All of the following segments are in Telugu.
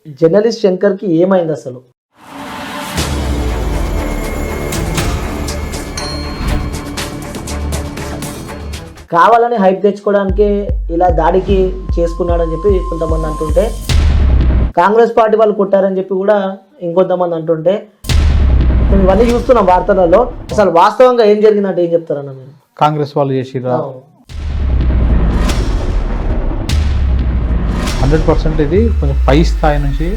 జర్నలిస్ట్ శంకర్కి ఏమైంది అసలు? కావాలని హైప్ తెచ్చుకోవడానికి ఇలా దాడికి చేసుకున్నాడని చెప్పి కొంతమంది అంటుంటే, కాంగ్రెస్ పార్టీ వాళ్ళు కొట్టారని చెప్పి కూడా ఇంకొంతమంది అంటుంటే, మేము ఇవన్నీ చూస్తున్నాం వార్తలలో. అసలు వాస్తవంగా ఏం జరిగిందంటే ఏం చెప్తారన్న మీరు? కాంగ్రెస్ వాళ్ళు చేసిరా 100% ఇది కొంచెం పై స్థాయి నుంచి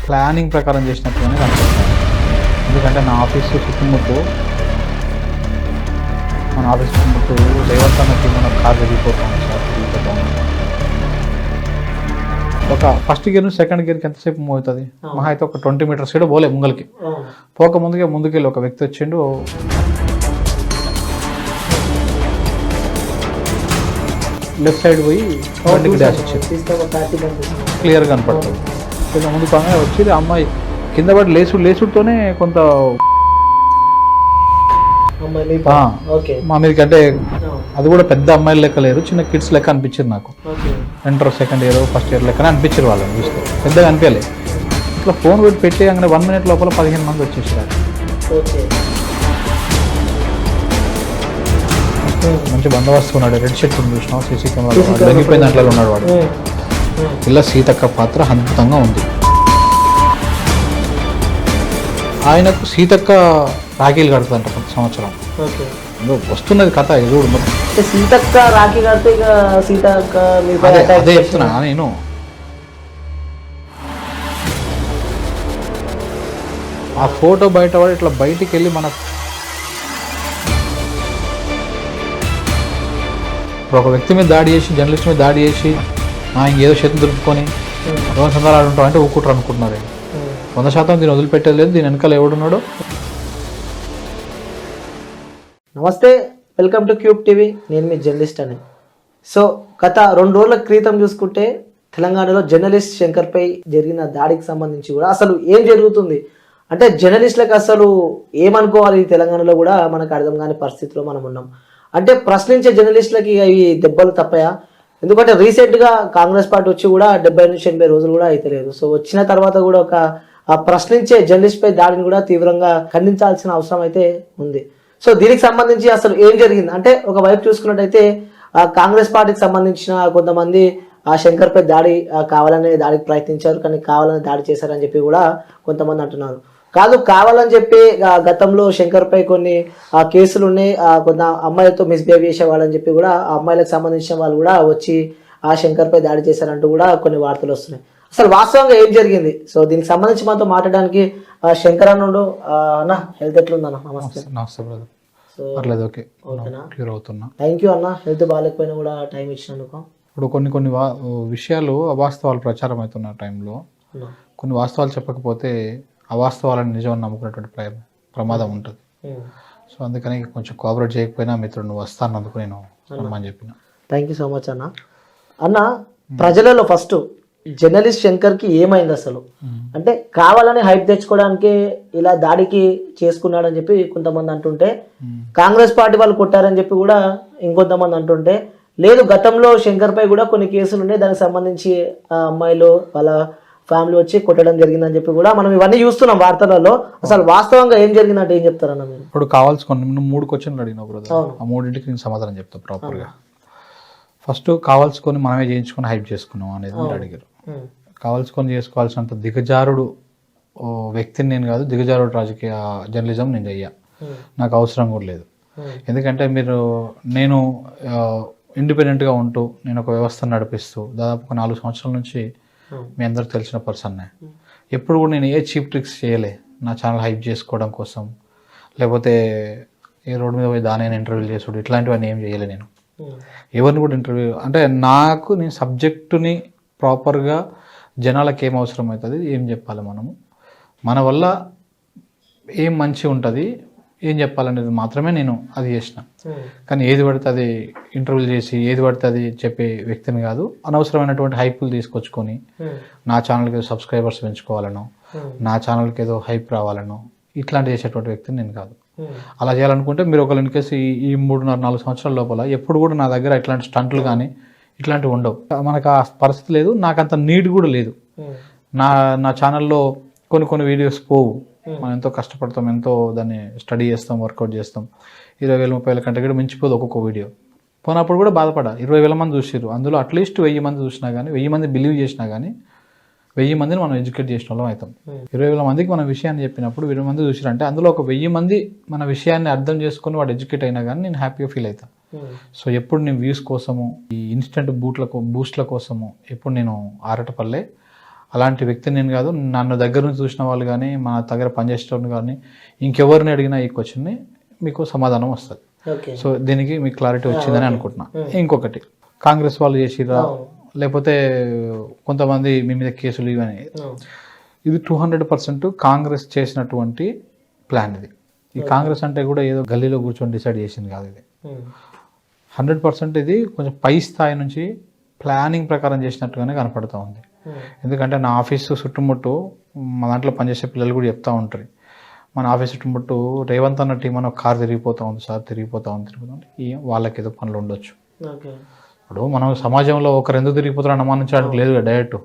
ప్లానింగ్ ప్రకారం చేసినట్టుగానే కనిపిస్తుంది. ఎందుకంటే నా ఆఫీసు చుట్టుముట్టు మన ఆఫీస్ చుట్టుముట్టు రేవంత్ అన్నకి మన కార్ వెళ్ళిపోతాం సార్, వెళ్ళిపోతాం. ఒక ఫస్ట్ గేర్ నుంచి సెకండ్ గేర్కి ఎంతసేపు మూవ్ అవుతుంది? మహా అయితే ఒక 20 మీటర్స్ కూడా పోలే ముంగలికి. పోక ముందుకెళ్ళి ఒక వ్యక్తి వచ్చిండు, లెఫ్ట్ సైడ్ పోయి బండికి డాష్ వచ్చింది, క్లియర్గా కనపడుతుంది. కొంచెం ముందు పక్కన వచ్చి అమ్మాయి కింద పడి లేచుడుతోనే కొంత మా మీదకి, అంటే అది కూడా పెద్ద అమ్మాయిలు లెక్క లేరు, చిన్న కిడ్స్ లెక్క అనిపించింది నాకు. Inter second year first year లెక్కనే అనిపించారు వాళ్ళని చూస్తే, పెద్దగా అనిపించలేదు. ఇట్లా ఫోన్ పెట్టి അങ്ങനെ 1 minute లోపల 15 మంది వచ్చేసారు. మంచి బందోబస్తు ఉన్నాడు, రెడ్ షర్ట్ చూసినాం, సీసీ కెమెరా లొంగిపోయిన దాంట్లో ఉన్నాడు వాడు. ఇలా సీతక్క పాత్ర అద్భుతంగా ఉంది. ఆయనకు సీతక్క రాఖీలు కడుతుందంట ప్రతి సంవత్సరం. వస్తున్నది కథ ఎదురు. సీతక్క రాఖీ కడితే ఇక సీతక్క అదే చెప్తున్నా నేను. ఆ ఫోటో బయట వాడు ఇట్లా బయటికి వెళ్ళి మన ఒక వ్యక్తి మీద దాడి చేసి, జర్నలిస్ట్ మీద దాడి చేసి ఇంకేదో చేతులు దొరుకుకొని సందర్భాలు ఉంటాం అంటే ఊకుంటారు అనుకుంటున్నారు. 100% దీన్ని వదిలిపెట్టేది లేదు. దీని వెనకాల ఎవడున్నాడో. నమస్తే, వెల్కమ్ టు క్యూబ్ టీవీ. నేను మీ జర్నలిస్ట్ అని. సో గత 2 రోజుల క్రితం చూసుకుంటే తెలంగాణలో జర్నలిస్ట్ శంకర్పై జరిగిన దాడికి సంబంధించి కూడా అసలు ఏం జరుగుతుంది అంటే జర్నలిస్టులకు అసలు ఏమనుకోవాలి తెలంగాణలో కూడా మనకు అర్థం కాని పరిస్థితిలో మనం ఉన్నాం. అంటే ప్రశ్నించే జర్నలిస్టులకి అవి దెబ్బలు తప్పాయా? ఎందుకంటే రీసెంట్గా కాంగ్రెస్ పార్టీ వచ్చి కూడా 70 నుంచి 80 రోజులు కూడా అయితే లేదు. సో వచ్చిన తర్వాత కూడా ఒక ప్రశ్నించే జర్నలిస్ట్పై దాడిని కూడా తీవ్రంగా ఖండించాల్సిన అవసరం అయితే ఉంది. సో దీనికి సంబంధించి అసలు ఏం జరిగింది అంటే ఒకవైపు చూసుకున్నట్టయితే కాంగ్రెస్ పార్టీకి సంబంధించిన కొంతమంది శంకర్పై కావాలనే దాడికి ప్రయత్నించారు, కానీ కావాలని దాడి చేశారని చెప్పి కూడా కొంతమంది అంటున్నారు. కాదు, కావాలని చెప్పి గతంలో శంకర్పై కొన్ని కేసులు ఉన్నాయి, కొంత అమ్మాయిలతో మిస్బిహేవ్ చేసేవాళ్ళని చెప్పి కూడా ఆ అమ్మాయిలకు సంబంధించిన వాళ్ళు కూడా వచ్చి శంకర్పై దాడి చేశారంటూ కూడా కొన్ని వార్తలు వస్తున్నాయి. అసలు వాస్తవంగా ఏం జరిగింది? సో దీనికి సంబంధించి మనతో మాట్లాడడానికి శంకర్ అన్నుడు. అన్న, హెల్త్ ఎట్లుందన్న? నమస్తే. థ్యాంక్ యూ అన్న, హెల్త్ బాగాలేకపోయినా కూడా టైం ఇచ్చినందుకు. ఇప్పుడు కొన్ని విషయాలు అవాస్తవాలు ప్రచారం అవుతున్న టైంలో కొన్ని వాస్తవాలు చెప్పకపోతే అవాస్తవాలను నిజం నమ్ముకునేటువంటి ప్రమాదం ఉంటుంది. సో అందుకని కొంచెం కోఆపరేట్ చేయకపోయినా మిత్రుడు నువ్వు వస్తానందుకు నేను రమ్మని చెప్పిన. థ్యాంక్ యూ సో మచ్ అన్న. అన్న, ప్రజలలో ఫస్ట్ జర్నలిస్ట్ శంకర్కి ఏమైంది అసలు? అంటే కావాలని హైప్ తెచ్చుకోవడానికి ఇలా దాడికి చేసుకున్నాడని చెప్పి కొంతమంది అంటుంటే, కాంగ్రెస్ పార్టీ వాళ్ళు కొట్టారని చెప్పి కూడా ఇంకొంతమంది అంటుంటే, లేదు గతంలో శంకర్పై కూడా కొన్ని కేసులు ఉన్నాయి, దానికి సంబంధించి అమ్మాయిలు వాళ్ళ ఫ్యామిలీ వచ్చి కొట్టడం జరిగిందని చెప్పి కూడా మనం ఇవన్నీ చూస్తున్నాం వార్తలలో. అసలు వాస్తవంగా ఏం జరిగిందంటే ఏం చెప్తారన్న మీరు? ఇప్పుడు కావాల్సుకొని 3 క్వశ్చన్లు అడిగినావు బ్రదర్, ఆ 3టికి నేను సమాధానం చెప్తా ప్రాపర్గా. ఫస్ట్ కావాల్సుకొని మనమే చేయించుకొని హైప్ చేసుకున్నాం అనేది మీరు అడిగారు. కావాల్సుకొని చేసుకోవాల్సినంత దిగజారుడు వ్యక్తిని నేను కాదు, దిగజారుడు రాజకీయ జర్నలిజం నేను చెయ్యా, నాకు అవసరం కూడా లేదు. ఎందుకంటే నేను ఇండిపెండెంట్గా ఉంటూ నేను ఒక వ్యవస్థను నడిపిస్తూ దాదాపు 4 సంవత్సరాల నుంచి మీ అందరికి తెలిసిన పర్సన్నే. ఎప్పుడు కూడా నేను ఏ చీప్ ట్రిక్స్ చేయలే నా ఛానల్ హైప్ చేసుకోవడం కోసం, లేకపోతే ఏ రోడ్డు మీద పోయి దాని ఇంటర్వ్యూలు చేసుడు, ఇట్లాంటివన్నీ ఏం చేయలే నేను. ఎవరిని కూడా ఇంటర్వ్యూ అంటే నేను సబ్జెక్టుని ప్రాపర్గా జనాలకు ఏం అవసరం అవుతుంది, ఏం చెప్పాలి, మన వల్ల ఏం మంచి ఉంటుంది, ఏం చెప్పాలనేది మాత్రమే నేను అది చేసిన. కానీ ఏది పడితే అది ఇంటర్వ్యూలు చేసి ఏది పడితే అది చెప్పే వ్యక్తిని కాదు. అనవసరమైనటువంటి హైపులు తీసుకొచ్చుకొని నా ఛానల్కి ఏదో సబ్స్క్రైబర్స్ పెంచుకోవాలనో, నా ఛానల్కి ఏదో హైప్ రావాలనో ఇట్లాంటి చేసేటువంటి వ్యక్తిని నేను కాదు. అలా చేయాలనుకుంటే మీరు ఒకళ్ళు ఇన్కేస్ ఈ 3.5-4 సంవత్సరాల లోపల ఎప్పుడు కూడా నా దగ్గర ఇట్లాంటి స్టంట్లు కానీ ఇట్లాంటివి ఉండవు. మనకు ఆ పరిస్థితి లేదు, నాకు అంత నీడ్ కూడా లేదు. నా ఛానల్లో కొన్ని వీడియోస్ పోవు. మనం ఎంతో కష్టపడతాం, ఎంతో దాన్ని స్టడీ చేస్తాం, వర్కౌట్ చేస్తాం. 20,000 30,000 కంటే కూడా మించిపోదు ఒక్కొక్క వీడియో. పోయినప్పుడు కూడా బాధపడా. 20,000 మంది చూసిర్రు, అందులో అట్లీస్ట్ 1000 మంది చూసినా కానీ, 1000 మంది బిలీవ్ చేసినా కానీ 1000 మందిని మనం ఎడ్యుకేట్ చేసిన వాళ్ళం అవుతాం. 20,000 మందికి మన విషయాన్ని చెప్పినప్పుడు 20 మంది చూసిరంటే అందులో ఒక 1000 మంది మన విషయాన్ని అర్థం చేసుకుని వాడు ఎడ్యుకేట్ అయినా కానీ నేను హ్యాపీగా ఫీల్ అవుతాను. సో ఎప్పుడు నేను వ్యూస్ కోసము, ఈ ఇన్స్టెంట్ బూస్ట్ల కోసము ఎప్పుడు నేను ఆరటపల్లే. అలాంటి వ్యక్తిని నేను కాదు. నన్ను దగ్గర నుంచి చూసిన వాళ్ళు కానీ, మన దగ్గర పనిచేసేటోళ్ళు కానీ, ఇంకెవరిని అడిగినా ఈ క్వశ్చన్ని మీకు సమాధానం వస్తుంది. సో దీనికి మీకు క్లారిటీ వచ్చిందని అనుకుంటున్నా. ఇంకొకటి, కాంగ్రెస్ వాళ్ళు చేసిరా లేకపోతే కొంతమంది మీ మీద కేసులు ఇవని, ఇది 200% కాంగ్రెస్ చేసినటువంటి ప్లాన్. ఈ కాంగ్రెస్ అంటే కూడా ఏదో గల్లీలో కూర్చొని డిసైడ్ చేసింది కాదు. ఇది 100% ఇది కొంచెం పై స్థాయి నుంచి ప్లానింగ్ ప్రకారం చేసినట్టుగానే కనపడుతూ ఉంది. ఎందుకంటే నా ఆఫీసు చుట్టుముట్టు మా దాంట్లో పనిచేసే పిల్లలు కూడా చెప్తూ ఉంటారు, మన ఆఫీస్ చుట్టుముట్టు రేవంత్ అన్న టీం అని ఒక కార్ తిరిగిపోతూ ఉంది సార్, తిరిగిపోతూ ఉంది. వాళ్ళకి ఏదో పనులు ఉండొచ్చు. ఇప్పుడు మనం సమాజంలో ఒకరు ఎందుకు తిరిగిపోతారో అనుమానించడానికి లేదు డైరెక్ట్.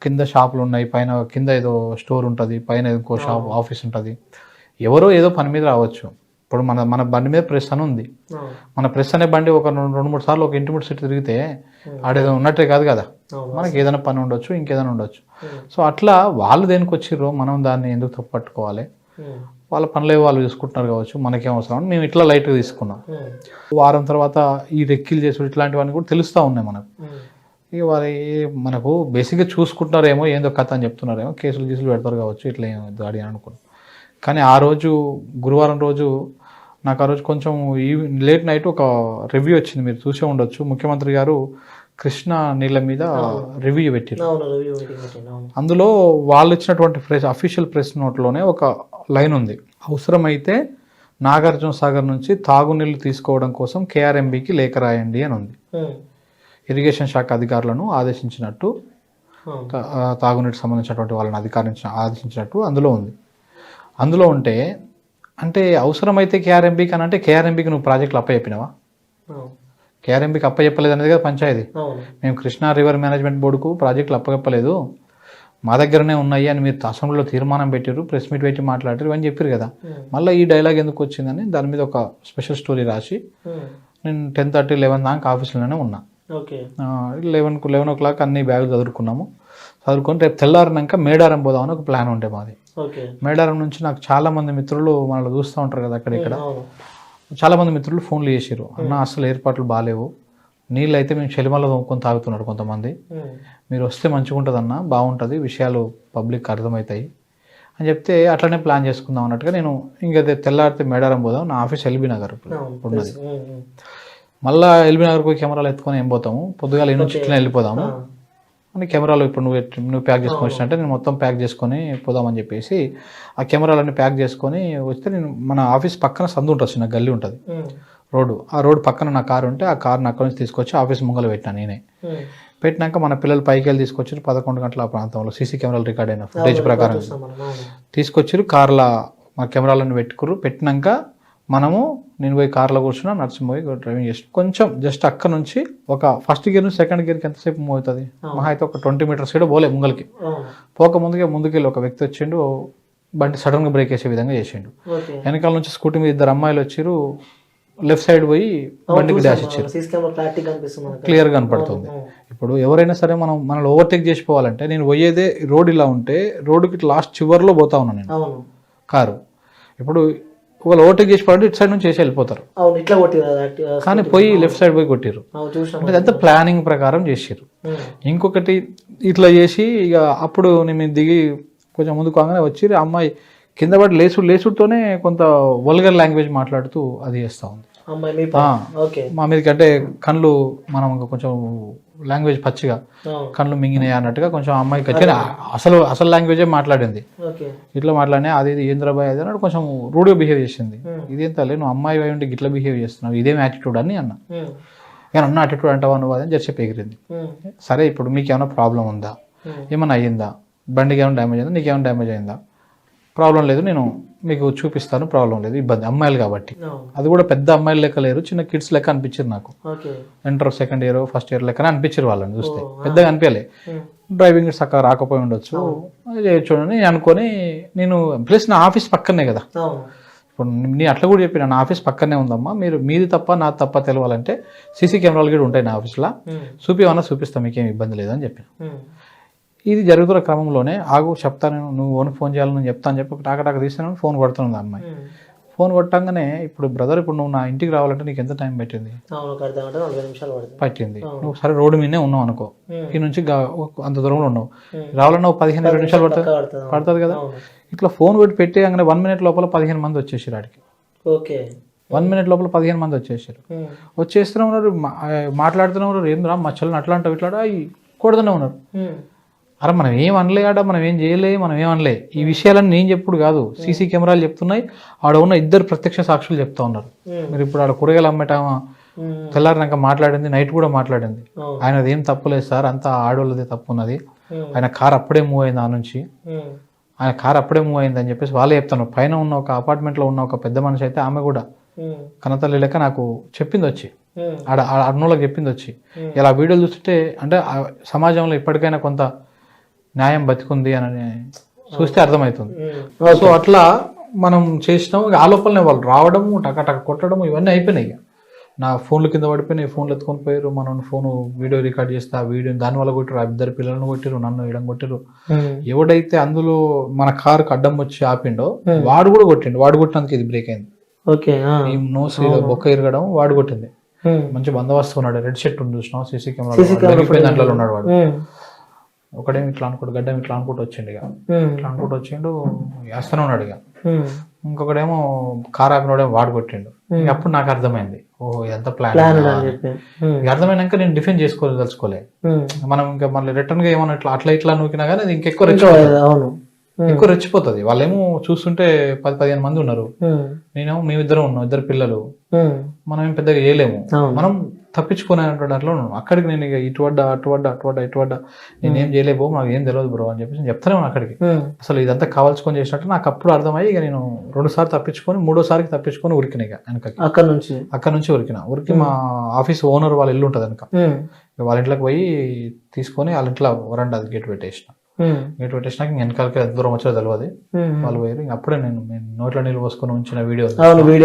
కింద షాపులు ఉన్నాయి, పైన కింద ఏదో స్టోర్ ఉంటుంది, పైన ఇంకో షాప్ ఆఫీస్ ఉంటుంది. ఎవరో ఏదో పని మీద రావచ్చు. ఇప్పుడు మన బండి మీద ప్రెస్ అని ఉంది. మన ప్రెస్ అనే బండి ఒక 2-3 సార్లు ఒక ఇంటి ముట్టి తిరిగితే ఆడేదో ఉన్నట్టే కాదు కదా, మనకి ఏదైనా పని ఉండొచ్చు, ఇంకేదైనా ఉండొచ్చు. సో అట్లా వాళ్ళు దేనికి వచ్చిర్రో మనం దాన్ని ఎందుకు తప్పు పట్టుకోవాలి? వాళ్ళ పనులే వాళ్ళు చూసుకుంటున్నారు కావచ్చు, మనకేం అవసరం అని మేము ఇట్లా లైట్గా తీసుకున్నాం. వారం తర్వాత ఈ రెక్కిలు చేసుడు ఇట్లాంటివన్నీ కూడా తెలుస్తూ ఉన్నాయి మనకు. ఇక వారి మనకు బేసిక్గా చూసుకుంటున్నారేమో, ఏందో కథ అని చెప్తున్నారేమో, కేసులు పెడతారు కావచ్చు, ఇట్లా దాడి అని అనుకున్నాం. కానీ ఆ రోజు గురువారం రోజు నాకు ఆ రోజు కొంచెం లేట్ నైట్ ఒక రివ్యూ వచ్చింది, మీరు చూసే ఉండొచ్చు. ముఖ్యమంత్రి గారు కృష్ణా నీళ్ళ మీద రివ్యూ పెట్టారు. అందులో వాళ్ళు ఇచ్చినటువంటి అఫీషియల్ ప్రెస్ నోట్లోనే ఒక లైన్ ఉంది, అవసరమైతే నాగార్జున సాగర్ నుంచి తాగునీళ్లు తీసుకోవడం కోసం KRMBకి లేఖ రాయండి అని ఉంది. ఇరిగేషన్ శాఖ అధికారులను ఆదేశించినట్టు, తాగునీటికి సంబంధించినటువంటి వాళ్ళని ఆదేశించినట్టు అందులో ఉంది. అందులో ఉంటే అంటే అవసరమైతే KRMBకి అని అంటే KRMBకి నువ్వు ప్రాజెక్టులు అప్పచెప్పినావా? KRMBకి అప్పచెప్పలేదు అనేది కదా పంచాయతీ. మేము కృష్ణా రివర్ మేనేజ్మెంట్ బోర్డుకు ప్రాజెక్టులు అప్పచెప్పలేదు, మా దగ్గరనే ఉన్నాయి అని మీరు అసెంబ్లీలో తీర్మానం పెట్టారు, ప్రెస్ మీట్ పెట్టి మాట్లాడారు అని చెప్పారు కదా. మళ్ళీ ఈ డైలాగ్ ఎందుకు వచ్చిందని దాని మీద ఒక స్పెషల్ స్టోరీ రాసి నేను 10:30 11 దాకా ఆఫీసులోనే ఉన్నా. 11 o'clock అన్ని బ్యాగులు చదువుకున్నాము. చదువుకొని రేపు తెల్లారినాక మేడారం పోదామని ఒక ప్లాన్ ఉండే మాది. మేడారం నుంచి నాకు చాలా మంది మిత్రులు మనల్ని చూస్తూ ఉంటారు కదా, అక్కడిక్కడ చాలా మంది మిత్రులు ఫోన్లు చేసారు, అన్న అసలు ఏర్పాట్లు బాగాలేవు, నీళ్ళు అయితే మేము చెలిమల్లో తోముకొని తాగుతున్నారు కొంతమంది, మీరు వస్తే మంచిగా ఉంటుంది అన్న, బాగుంటుంది, విషయాలు పబ్లిక్ అర్థమవుతాయి అని చెప్తే అట్లనే ప్లాన్ చేసుకుందాం అన్నట్టుగా నేను ఇంకా తెల్లారితే మేడారం పోదాం. నా ఆఫీస్ ఎల్బీ నగర్ ఉన్నది. మళ్ళీ ఎల్బీ నగర్కు కెమెరాలు ఎత్తుకొని ఏం పోతాము, పొద్దుగాల ఈ నుంచి ఇట్లా వెళ్ళిపోదాము అని కెమెరాలు ఇప్పుడు నువ్వు ప్యాక్ చేసుకొని వచ్చినట్టే నేను మొత్తం ప్యాక్ చేసుకొని పోదామని చెప్పేసి ఆ కెమెరాలన్నీ ప్యాక్ చేసుకొని వస్తే నేను మన ఆఫీస్ పక్కన సందు ఉంటుంది, చిన్న గల్లీ ఉంటుంది రోడ్డు, ఆ రోడ్డు పక్కన నా కారు ఉంటే ఆ కార్ని అక్కడి నుంచి తీసుకొచ్చి ఆఫీస్ ముంగలు పెట్టాను నేనే. పెట్టినాక మన పిల్లలు పైకి వెళ్ళి తీసుకొచ్చారు 11 గంటల ఆ ప్రాంతంలో సీసీ కెమెరాలు రికార్డ్ అయిన ఫుటేజ్ ప్రకారం తీసుకొచ్చారు. కార్లో మా కెమెరాలను పెట్టినాక మనము నేను పోయి కార్లో కూర్చున్నా, నడుచుకుని పోయి డ్రైవింగ్ చేసి కొంచెం జస్ట్ అక్కడ నుంచి ఒక ఫస్ట్ గేర్ నుంచి సెకండ్ గేర్కి ఎంతసేపు మూవ్ అవుతుంది, మహా అయితే ఒక 20 meters కూడా పోలే ముంగలికి. పోక ముందుకెళ్ళి ఒక వ్యక్తి వచ్చిండు, బండి సడన్గా బ్రేక్ వేసే విధంగా చేసిండు. వెనకాల నుంచి స్కూటీ మీద 2 అమ్మాయిలు వచ్చారు, లెఫ్ట్ సైడ్ పోయి బండికి డాష్ ఇచ్చారు, క్లియర్ గా కనపడుతుంది. ఇప్పుడు ఎవరైనా సరే మనల్ని ఓవర్టేక్ చేసిపోవాలంటే నేను పోయేదే రోడ్ ఇలా ఉంటే రోడ్డుకి లాస్ట్ చివర్లో పోతా ఉన్నాను నేను కారు. ఇప్పుడు ఒకవేళ ఓవర్టేక్ చేసిపోవాలంటే ఇటు సైడ్ నుంచి చేసి వెళ్ళిపోతారు, కానీ పోయి లెఫ్ట్ సైడ్ పోయి కొట్టారు. అంటే అదంతా ప్లానింగ్ ప్రకారం చేసారు. ఇంకొకటి ఇట్లా చేసి ఇక అప్పుడు నేను దిగి కొంచెం ముందుకు కాగానే వచ్చి అమ్మాయి కింద పడి లేసుడుతోనే కొంత వల్గర్ లాంగ్వేజ్ మాట్లాడుతూ అది చేస్తూ ఉంది మా మీదకి. అంటే కళ్ళు మనం కొంచెం లాంగ్వేజ్ పచ్చిగా కళ్ళు మింగినాయి అన్నట్టుగా కొంచెం అమ్మాయికి వచ్చి అసలు లాంగ్వేజే మాట్లాడింది. ఇట్లా మాట్లాడినా అది ఏంద్రబాయ్ అది అన్నట్టు కొంచెం రూడ్గా బిహేవ్ చేసింది. ఇదేం తల్లి నువ్వు అమ్మాయి అయి ఉంటే ఇట్లా బిహేవ్ చేస్తున్నావు, ఇదేం యాటిట్యూడ్ అని అన్న. కానీ అన్న యాటిట్యూడ్ అంటావా నువ్వు అని చెప్పి ఎగిరింది. సరే ఇప్పుడు మీకు ఏమైనా ప్రాబ్లం ఉందా, ఏమైనా అయ్యిందా, బండికి ఏమైనా డ్యామేజ్ అయిందా, నీకేమైనా డ్యామేజ్ అయిందా, ప్రాబ్లం లేదు, నేను మీకు చూపిస్తాను, ప్రాబ్లం లేదు, ఇబ్బంది, అమ్మాయిలు కాబట్టి. అది కూడా పెద్ద అమ్మాయిలు లెక్క లేరు, చిన్న కిడ్స్ లెక్క అనిపించారు నాకు. Inter second year first year లెక్కనే అనిపించారు వాళ్ళని చూస్తే, పెద్దగా అనిపించలే. డ్రైవింగ్ చక్కగా రాకపోయి ఉండొచ్చు, చేయొచ్చు అని అనుకొని నేను, ప్లస్ నా ఆఫీస్ పక్కనే కదా, ఇప్పుడు నేను అట్లా కూడా చెప్పిన, నా ఆఫీస్ పక్కనే ఉందమ్మా, మీరు మీది తప్ప నాది తప్ప తెలవాలంటే సీసీ కెమెరాలు కూడా ఉంటాయి నా ఆఫీస్లో, చూపిస్తాను, మీకేం ఇబ్బంది లేదని చెప్పాను. ఇది జరుగుతున్న క్రమంలోనే ఆగు చెప్తాను, నువ్వు ఓన్ ఫోన్ చేయాలని చెప్తాను చెప్పి టాకటాక తీస్తాను, ఫోన్ కొడుతుంది అమ్మాయి. ఫోన్ కొట్టంగానే, ఇప్పుడు బ్రదర్ ఇప్పుడు నువ్వు నా ఇంటికి రావాలంటే నీకు ఎంత టైం పట్టింది? పట్టింది. నువ్వు సరే రోడ్డు మీదనే ఉన్నావు అనుకో, ఈ నుంచి అంత దూరంలో ఉన్నావు, రావాలన్నా 15-20 నిమిషాలు పడుతుంది కదా. ఇట్లా ఫోన్ పెట్టి అంగనే 1 minute లోపల 15 మంది వచ్చేసారు ఆడికి. 1 minute లోపల 15 మంది వచ్చేసారు. వచ్చేస్తూనే ఉన్నారు, మాట్లాడుతూనే ఉన్నారు, ఏం రా మచ్చలను అట్లా అంటావు ఇట్లా కొడుతూనే ఉన్నారు. అరే మనం ఏం అనలేడా, మనం ఏం చేయలే, మనం ఏం అనలే. ఈ విషయాలన్నీ నేను చెప్పుడు కాదు, సీసీ కెమెరాలు చెప్తున్నాయి, ఆడ ఉన్న 2 ప్రత్యక్ష సాక్షులు చెప్తా ఉన్నారు. మీరు ఇప్పుడు ఆడ కూరగాయలు అమ్మేటామా తెల్లారినాక మాట్లాడింది, నైట్ కూడా మాట్లాడింది, ఆయనది ఏం తప్పులేదు సార్, అంతా ఆడోళ్ళదే తప్పు ఉన్నది, ఆయన కార్ అప్పుడే మూవ్ అయింది, ఆ నుంచి ఆయన కార్ అప్పుడే మూవ్ అయింది అని చెప్పేసి వాళ్ళే చెప్తాను. పైన ఉన్న ఒక అపార్ట్మెంట్లో ఉన్న ఒక పెద్ద మనిషి అయితే ఆమె కూడా కనతల్లి లెక్క నాకు చెప్పింది వచ్చి, ఆడ అన్నోళ్ళకి చెప్పింది వచ్చి. ఇలా వీడియోలు చూస్తుంటే అంటే సమాజంలో ఇప్పటికైనా కొంత న్యాయం బతికుంది అని చూస్తే అర్థమవుతుంది. సో అట్లా మనం చేసినాం. ఆ లోపలనే వాళ్ళు రావడము, టక కొట్టడము, ఇవన్నీ అయిపోయినాయి. నా ఫోన్లు కింద పడిపోయినాయి, ఫోన్లు ఎత్తుకొని పోయారు, మనం ఫోన్ వీడియో రికార్డ్ చేస్తే ఆ వీడియో దానివల్ల కొట్టారు, 2 పిల్లలను కొట్టారు, నన్ను ఇడం కొట్టారు. ఎవడైతే అందులో మన కారుకు అడ్డం వచ్చి ఆపిండో వాడు కూడా కొట్టిండు, వాడు కొట్టినందుకు ఇది బ్రేక్ అయింది. నోస్ బొక్క ఇరగడం వాడు కొట్టింది. మంచి బందోబస్తు ఉన్నాడు, రెడ్ షర్ట్ ఉంది చూసినావు, సీసీ కెమెరా దాంట్లో ఉన్నాడు వాడు. ఒకడేమి ఇట్లా అనుకుంటు గడ్డం ఇట్లా అనుకుంటూ వచ్చిండు, ఇట్లా అనుకుంటూ వచ్చిండు, వేస్తూనే ఉన్నాడు. ఇంకొకడేమో కార్ ఆపినోడేమో వాడు కొట్టిండు. అప్పుడు నాకు అర్థమైంది, ఓహో ఇదంతా ప్లాన్. అర్థమైనాక నేను డిఫెండ్ తలుచుకోలే. మనం ఇంకా మళ్ళీ రిటర్న్ గా ఏమన్నా అట్లా ఇట్లా నూకినా కానీ అది ఇంకెక్కువ రెచ్చిపోతుంది. వాళ్ళేమో చూస్తుంటే 10-15 మంది ఉన్నారు, నేనేమో మేమిద్దరం ఉన్నాం, 2 పిల్లలు, మనం ఏం పెద్దగా చేయలేము, మనం తప్పించుకునేటువంటి అట్లా ఉన్నాం. అక్కడికి నేను ఇక ఇటు పడ్డా నేనేం చేయలేబో, నాకు ఏం తెలియదు బ్రో అని చెప్పేసి చెప్తానే ఉన్నాను అక్కడికి. అసలు ఇదంతా కావాల్సుకొని చేసినట్టు నాకు అప్పుడు అర్థమయ్యి ఇక నేను 2 సార్లు తప్పించుకొని 3వ సారికి తప్పించుకొని ఉరికిన. ఇక వెనకకి అక్కడ నుంచి ఉరికి మా ఆఫీస్ ఓనర్ వాళ్ళ ఇల్లు ఉంటుంది వెనక, వాళ్ళ ఇంట్లోకి పోయి తీసుకొని వాళ్ళ ఇంట్లో వరండా గేట్ పెట్టేసిన. గేట్ పెట్టేసినాక వెనకాలకి ఎంత దూరం వచ్చారో తెలియదు, వాళ్ళు పోయారు. అప్పుడే నేను నోట్లో నీళ్ళు పోసుకొని ఉంచిన వీడియో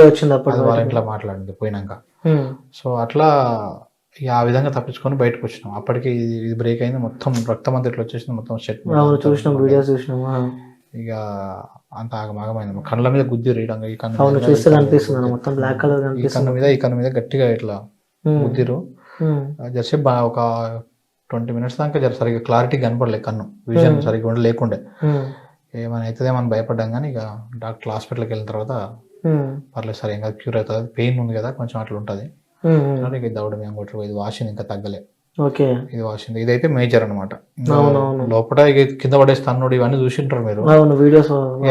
వచ్చింది, వాళ్ళ ఇంట్లో మాట్లాడింది పోయినాక. సో అట్లా ఆ విధంగా తప్పించుకొని బయటకు వచ్చినాం. అప్పటికి ఇది బ్రేక్ అయింది, మొత్తం రక్తం అంతా ఇట్లా వచ్చేసింది, మొత్తం షర్ట్ ఇక అంత ఆగమాగమైంది. కళ్ళ మీద గుద్ది రీడంగా, ఈ కన్ను మీద గట్టిగా ఇట్లా గుద్దిరు. జరసేపు ఒక 20 minutes దాకా సరిగ్గా క్లారిటీ కనపడలే, కన్ను విజన్ సరిగ్గా లేకుండే. ఏమైనా అవుతుందేమని భయపడ్డాం, కానీ ఇక డాక్టర్ హాస్పిటల్కి వెళ్ళిన తర్వాత పర్లేదు సార్, ఇంకా క్యూర్ అవుతుంది, పెయిన్ ఉంది కదా కొంచెం అట్లా ఉంటుంది, ఇక దవడం ఏం కొట్టరు, ఇది వాసింది, ఇంకా తగ్గలే, ఇది వాసింది. ఇదైతే మేజర్ అనమాట. లోపల ఇక కింద పడేస్తే అన్నుడు ఇవన్నీ చూసింటారు మీరు,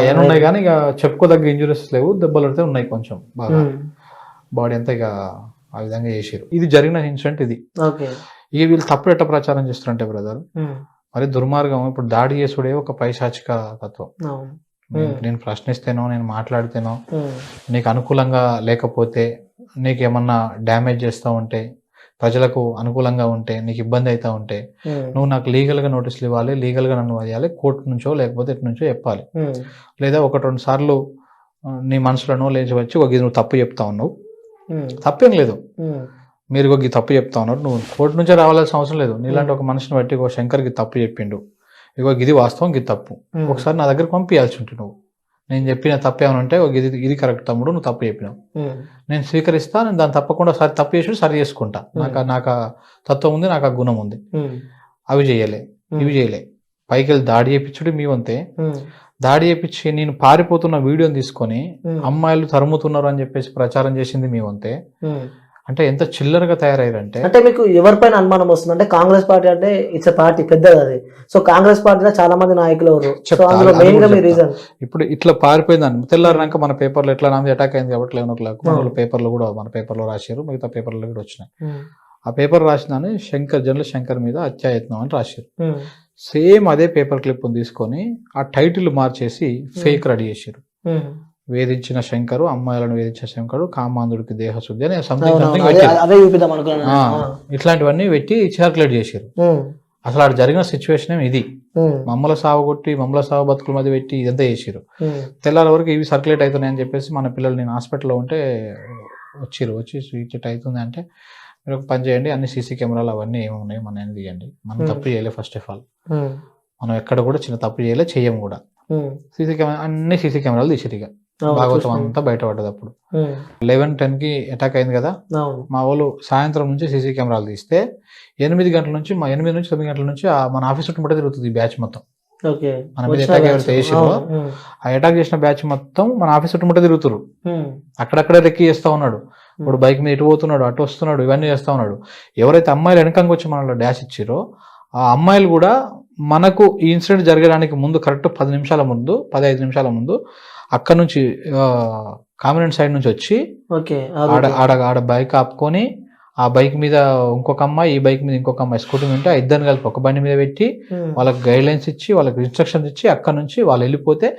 ఏమైనా ఉన్నాయి కానీ ఇక చెప్పుకోదగ్గ ఇంజురీస్ లేవు, దెబ్బలు అయితే ఉన్నాయి కొంచెం బాగా, బాడీ అంతా ఇక ఆ విధంగా చేసారు. ఇది జరిగిన ఇన్సిడెంట్ ఇది. ఇక వీళ్ళు తప్పుడు ఎట్ట ప్రచారం చేస్తారంటే బ్రదర్, మరి దుర్మార్గం. ఇప్పుడు దాడి చేసుడే ఒక పైశాచిక తత్వం. నేను ప్రశ్నిస్తేనో, నేను మాట్లాడితేనో, నీకు అనుకూలంగా లేకపోతే, నీకేమన్నా డ్యామేజ్ చేస్తూ ఉంటే, ప్రజలకు అనుకూలంగా ఉంటే, నీకు ఇబ్బంది అవుతా ఉంటే, నువ్వు నాకు లీగల్గా నోటీసులు ఇవ్వాలి, లీగల్గా నన్ను వదియాలి, కోర్టు నుంచో లేకపోతే ఎటు నుంచో చెప్పాలి. లేదా 1-2 సార్లు నీ మనసులోనో లేచి వచ్చి ఒక నువ్వు తప్పు చెప్తా ఉన్నావు, తప్పేం లేదు, మీరు ఒక తప్పు చెప్తా ఉన్నారు, నువ్వు కోర్టు నుంచే రావాల్సిన అవసరం లేదు. నీలాంటి ఒక మనిషిని బట్టి ఒక శంకర్కి తప్పు చెప్పిండు, ఇగో ఇది వాస్తవం, ఇది తప్పు, ఒకసారి నా దగ్గర పంపించాల్సి ఉంటుంది. నువ్వు నేను చెప్పిన తప్పు ఏమైనా ఉంటే ఇది కరెక్ట్ తమ్ముడు, నువ్వు తప్పు చెప్పినావు, నేను స్వీకరిస్తా, నేను దాన్ని తప్పకుండా సరి తప్పు చేసి సరి చేసుకుంటా, నాకు ఆ తత్వం ఉంది, నాకు ఆ గుణం ఉంది. అవి చేయలే, ఇవి చేయలే, పైకి వెళ్ళి దాడి చేయించుడు మీ వంతే. దాడి చేయించి నేను పారిపోతున్న వీడియోని తీసుకొని అమ్మాయిలు తరుముతున్నారు అని చెప్పేసి ప్రచారం చేసింది మీ వంతే. అంటే ఎంత చిల్లరగా తయారయ్యారంటే, అంటే మీకు ఎవరిపైన అనుమానం వస్తుంది అంటే, కాంగ్రెస్ పార్టీ అంటే ఇట్స్ పార్టీ పెద్దది అది. సో కాంగ్రెస్ పార్టీలో చాలా మంది నాయకులు ఇప్పుడు ఇట్లా పారిపోయిందని తెల్లారినాక మన పేపర్లో ఎట్లా నాది అటాక్ అయింది కాబట్టి 11 o'clock పేపర్లో కూడా, మన పేపర్లో రాశారు, మిగతా పేపర్లో కూడా వచ్చినాయి. ఆ పేపర్ రాసిందని జర్నలిస్ట్ శంకర్ మీద హత్యాయత్నం అని రాశారు. సేమ్ అదే పేపర్ క్లిప్ తీసుకొని ఆ టైటిల్ మార్చేసి ఫేక్ రెడీ చేసారు. వేధించిన శంకరు, అమ్మాయిలను వేధించిన శంకరు, కామాంధుడికి దేహశుద్ధి అని సంథింగ్ ఇట్లాంటివన్నీ పెట్టి సర్క్యులేట్ చేసారు. అసలు అక్కడ జరిగిన సిచ్యువేషన్ ఇది. మమ్మల సాగు కొట్టి మమ్మల సాగు బతుకుల మధ్య పెట్టి ఇదంతా చేసారు. తెల్లారి వరకు ఇవి సర్క్యులేట్ అవుతున్నాయి అని చెప్పేసి మన పిల్లలు, నేను హాస్పిటల్లో ఉంటే వచ్చి ఇట్లా అవుతుంది అంటే, మీరు ఒక పని చేయండి, అన్ని సీసీ కెమెరాలు అవన్నీ ఏమున్నాయి మన తీయండి. మనం తప్పు చేయలే, ఫస్ట్ ఆఫ్ ఆల్ మనం ఎక్కడ కూడా చిన్న తప్పు చేయలే, చెయ్యం కూడా. సీసీ కెమెరా అన్ని సీసీ కెమెరాలు తీసిరిగా భాగవతం అంతా బయటపడ్డది. అప్పుడు 11:10 అటాక్ అయింది కదా, మా వాళ్ళు సాయంత్రం నుంచి సీసీ కెమెరాలు తీస్తే 8 గంటల నుంచి 8 నుంచి 9 గంటల నుంచి మన ఆఫీస్ చుట్టూ తిరుగుతుంది ఈ బ్యాచ్ మొత్తం. మన మీద అటాక్ ఎవరైతే చేసారో ఆ అటాక్ చేసిన బ్యాచ్ మొత్తం మన ఆఫీస్ చుట్టూ తిరుగుతారు. అక్కడక్కడే రెక్కి చేస్తా ఉన్నాడు. ఇప్పుడు బైక్ మీద ఇటు పోతున్నాడు, అటు వస్తున్నాడు, ఇవన్నీ చేస్తా ఉన్నాడు. ఎవరైతే అమ్మాయిలు వెనకంగా వచ్చి మనలో డాష్ ఇచ్చారో ఆ అమ్మాయిలు కూడా మనకు ఈ ఇన్సిడెంట్ జరగడానికి ముందు కరెక్ట్ 15 నిమిషాల ముందు అక్కడ నుంచి కామినెంట్ సైడ్ నుంచి వచ్చి ఆడ బైక్ ఆపుకొని ఆ బైక్ మీద ఇంకొక అమ్మాయి, ఈ బైక్ మీద ఇంకొక అమ్మాయి స్కూటీ ఉంటే ఇద్దరిని కలిపి ఒక బండి మీద పెట్టి వాళ్ళకి గైడ్ లైన్స్ ఇచ్చి వాళ్ళకి ఇన్స్ట్రక్షన్స్ ఇచ్చి అక్కడ నుంచి వాళ్ళు వెళ్ళిపోతే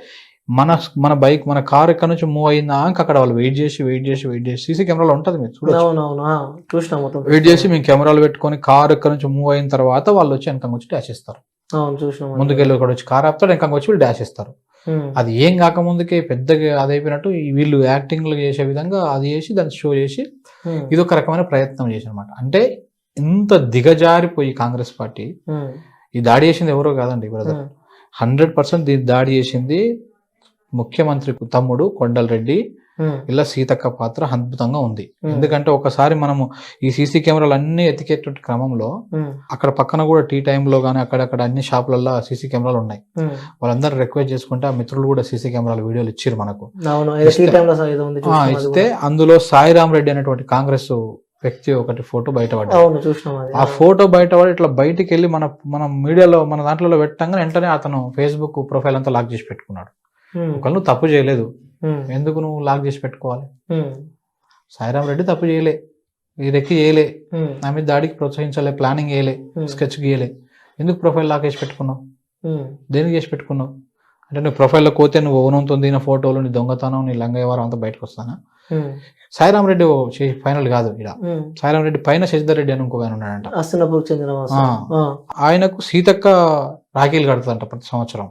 మన బైక్ మన కార్ ఇక్కడ నుంచి మూవ్ అయిందా అక్కడ వాళ్ళు వెయిట్ చేసి సీసీ కెమెరాలో ఉంటుంది, మీరు చూడొచ్చు. వెయిట్ చేసి మేము కెమెరాలు పెట్టుకొని కార్ ఇక్కడ నుంచి మూవ్ అయిన తర్వాత వాళ్ళు వచ్చి వెనకంగా వచ్చి డాష్ ఇస్తారు. ముందుకెళ్ళి ఇక్కడ వచ్చి కార్ ఆపుతాడు, వెనకంగా వచ్చి వీళ్ళు డాష్ ఇస్తారు. అది ఏం కాకముందుకే పెద్దగా అది అయిపోయినట్టు వీళ్ళు యాక్టింగ్లు చేసే విధంగా అది చేసి దాన్ని షో చేసి ఇది ఒక రకమైన ప్రయత్నం చేసి అనమాట. అంటే ఇంత దిగజారిపోయి కాంగ్రెస్ పార్టీ ఈ దాడి చేసింది ఎవరో కాదండి బ్రదర్, 100% దీన్ని దాడి చేసింది ముఖ్యమంత్రి తమ్ముడు కొండల్ రెడ్డి. ఇలా సీతక్క పాత్ర అద్భుతంగా ఉంది. ఎందుకంటే ఒకసారి మనము ఈ సీసీ కెమెరాలు అన్ని ఎతికేట క్రమంలో అక్కడ పక్కన కూడా టీ టైంలో కానీ అక్కడక్కడ అన్ని షాపులలో సీసీ కెమెరాలు ఉన్నాయి. వాళ్ళందరూ రిక్వెస్ట్ చేసుకుంటే ఆ మిత్రులు కూడా సీసీ కెమెరాలు వీడియోలు ఇచ్చారు మనకు. ఇస్తే అందులో సాయిరామ్ రెడ్డి అనేటువంటి కాంగ్రెస్ వ్యక్తి ఒకటి ఫోటో బయటపడ్డాడు. ఆ ఫోటో బయటపడి ఇట్లా బయటికి వెళ్ళి మన మీడియాలో మన దాంట్లో పెట్టంగా వెంటనే అతను ఫేస్బుక్ ప్రొఫైల్ అంతా లాక్ చేసి పెట్టుకున్నాడు. ఒకళ్ళు నువ్వు తప్పు చేయలేదు, ఎందుకు నువ్వు లాక్ చేసి పెట్టుకోవాలి? సాయిరామ్ రెడ్డి తప్పు చేయలే, ఈ రెక్కి చేయలే, నా మీద దాడికి ప్రోత్సహించలే, ప్లానింగ్ చేయలే, స్కెచ్ గీయలే, ఎందుకు ప్రొఫైల్ లాక్ చేసి పెట్టుకున్నావు? దేనికి చేసి పెట్టుకున్నావు? అంటే నువ్వు ప్రొఫైల్లో పోతే నువ్వు ఓనంతో దిగిన ఫోటోలు, నీ దొంగతనం, నీ లంగయ్యవారం అంతా బయటకు వస్తానా? సాయిరామ్ రెడ్డి ఫైనల్ కాదు, ఇక్కడ సాయిరామ్ రెడ్డి పైన శశిధర్ రెడ్డి అని ఇంకొక ఆయన ఉన్నాడంట, ఆయనకు సీతక్క రాఖీలు కడతాడంట ప్రతి సంవత్సరం.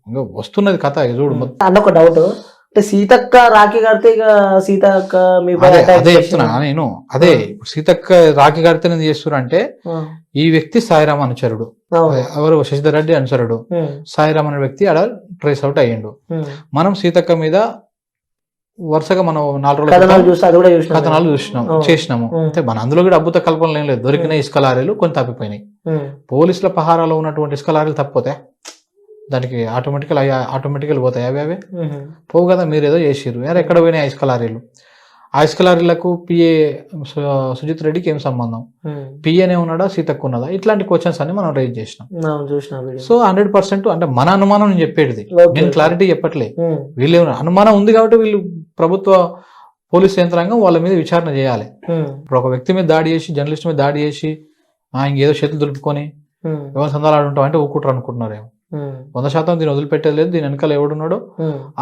ఇంకా వస్తున్నది కథ చూడు. అన్న ఒక డౌట్, అంటే సీతక్క రాఖీ కడితే ఇక సీతక్క అదే చెప్తున్నా నేను. అదే సీతక్క రాఖీ కడితే నేను చేస్తున్నా అంటే ఈ వ్యక్తి సాయిరామ్ అనుచరుడు, ఎవరు శశిధర్ రెడ్డి అనుచరుడు. సాయిరామ్ అనే వ్యక్తి ఆడ ట్రేస్ అవుట్ అయ్యిండు. మనం సీతక్క మీద వరుసగా మనం 4 రోజులు కథనాలు చేసినాము. అంటే మన అందులో కూడా అద్భుత కల్పనలు ఏం లేదు. దొరికిన ఇసుక లారీలు కొన్ని తప్పిపోయినాయి. పోలీసుల పహారాలో ఉన్నటువంటి ఇసుక లారీలు తప్పిపోతే దానికి ఆటోమేటికల్ పోతాయి. అవే పోవు కదా, మీరు ఏదో చేసిర్రు, ఎక్కడ పోయినాయి ఇసుక లారీలు? ఆ ఇసుక లారీలకు పిఏ సుజిత్ రెడ్డికి ఏం సంబంధం? పిఏనే ఉన్నాడా, సీతకు ఉన్నదా? ఇట్లాంటి క్వశ్చన్స్ అన్ని మనం రైజ్ చేసినాం. సో 100% అంటే మన అనుమానం నేను చెప్పేది, నేను క్లారిటీ చెప్పట్లే. వీళ్ళు అనుమానం ఉంది కాబట్టి వీళ్ళు ప్రభుత్వ పోలీస్ యంత్రాంగం వాళ్ళ మీద విచారణ చేయాలి. ఇప్పుడు ఒక వ్యక్తి మీద దాడి చేసి, జర్నలిస్ట్ మీద దాడి చేసి ఇంకేదో చేతులు దులుపుకొని ఎవరు సందాలు ఆడుంటాం అంటే ఊకుంటారు అనుకుంటున్నారేమో. 100% దీన్ని వదిలిపెట్టేది లేదు. దీని వెనకాల ఎవడున్నాడో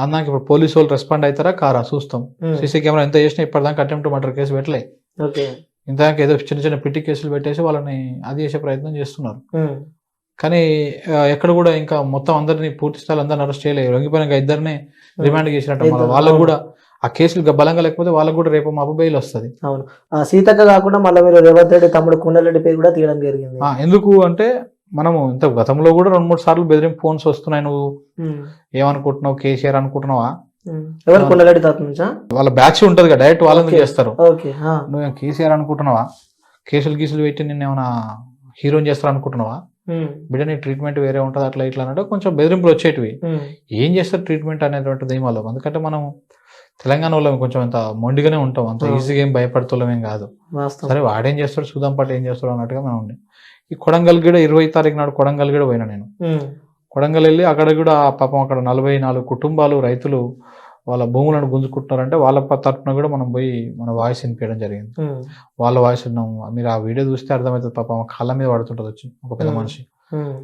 అన్నాక ఇప్పుడు పోలీసు వాళ్ళు రెస్పాండ్ అవుతారా కారా చూస్తాం. సీసీ కెమెరా ఎంత చేసినా ఇప్పటిదాకా అటెంప్ట్ మర్డర్ కేసు పెట్టలే. ఇంతదాకా ఏదో చిన్న పిట్టి కేసులు పెట్టేసి వాళ్ళని అది చేసే ప్రయత్నం చేస్తున్నారు. కానీ ఎక్కడ కూడా ఇంకా మొత్తం అందరినీ పూర్తి స్థాయిలో అందరిని అరెస్ట్ చేయలేదు. లొంగిపోయిన ఇద్దరినే రిమాండ్ చేసినట్టు. వాళ్ళకు కూడా ఆ కేసులు బలంగా లేకపోతే వాళ్ళకు కూడా రేపు మాపు బెయిల్ వస్తుంది. అవును, సీతక్క కాకుండా మళ్ళీ మీరు రేవంత్ రెడ్డి తమ్ముడు కొండలరెడ్డి పేరు కూడా తీయడం జరిగింది. ఎందుకు అంటే మనము ఇంత గతంలో కూడా 2-3 సార్లు బెదిరింపు ఫోన్స్ వస్తున్నాయి. నువ్వు ఏమనుకుంటున్నావు, కేసీఆర్ అనుకుంటున్నావా? వాళ్ళ బ్యాచ్ ఉంటది కదా, డైరెక్ట్ వాళ్ళని చేస్తారు. నువ్వు కేసీఆర్ అనుకుంటున్నావా? గీసులు పెట్టి నిన్న ఏమైనా హీరోయిన్ చేస్తారు అనుకుంటున్నావా? బిడ్డ నీ ట్రీట్మెంట్ వేరే ఉంటుంది, అట్లా ఇట్లా అంటే కొంచెం బెదిరింపులు వచ్చేటివి. ఏం చేస్తారు ట్రీట్మెంట్ అనేటువంటి ధీమాలో? ఎందుకంటే మనం తెలంగాణ వాళ్ళం కొంచెం అంత మొండిగానే ఉంటాం, అంత ఈజీగా ఏం భయపడుతున్నామేం కాదు. సరే వాడేం చేస్తాడు, సుధాం పాటు ఏం చేస్తాడు అన్నట్టుగా మనం ఉండి. ఈ కొడంగల్ కూడా 20వ తారీఖు నాడు కొడంగల్ కూడా పోయినా నేను. కొడంగల్ వెళ్ళి అక్కడ కూడా పాపం అక్కడ 44 కుటుంబాలు రైతులు వాళ్ళ భూములను గుంజుకుంటున్నారంటే వాళ్ళ తరఫున కూడా మనం పోయి మన వాయిస్ వినిపించడం జరిగింది. వాళ్ళ వాయిస్ విన్నాము. మీరు ఆ వీడియో చూస్తే అర్థమవుతుంది. పాపం కాళ్ళ మీద పడుతుంటది వచ్చి ఒక పెద్ద మనిషి.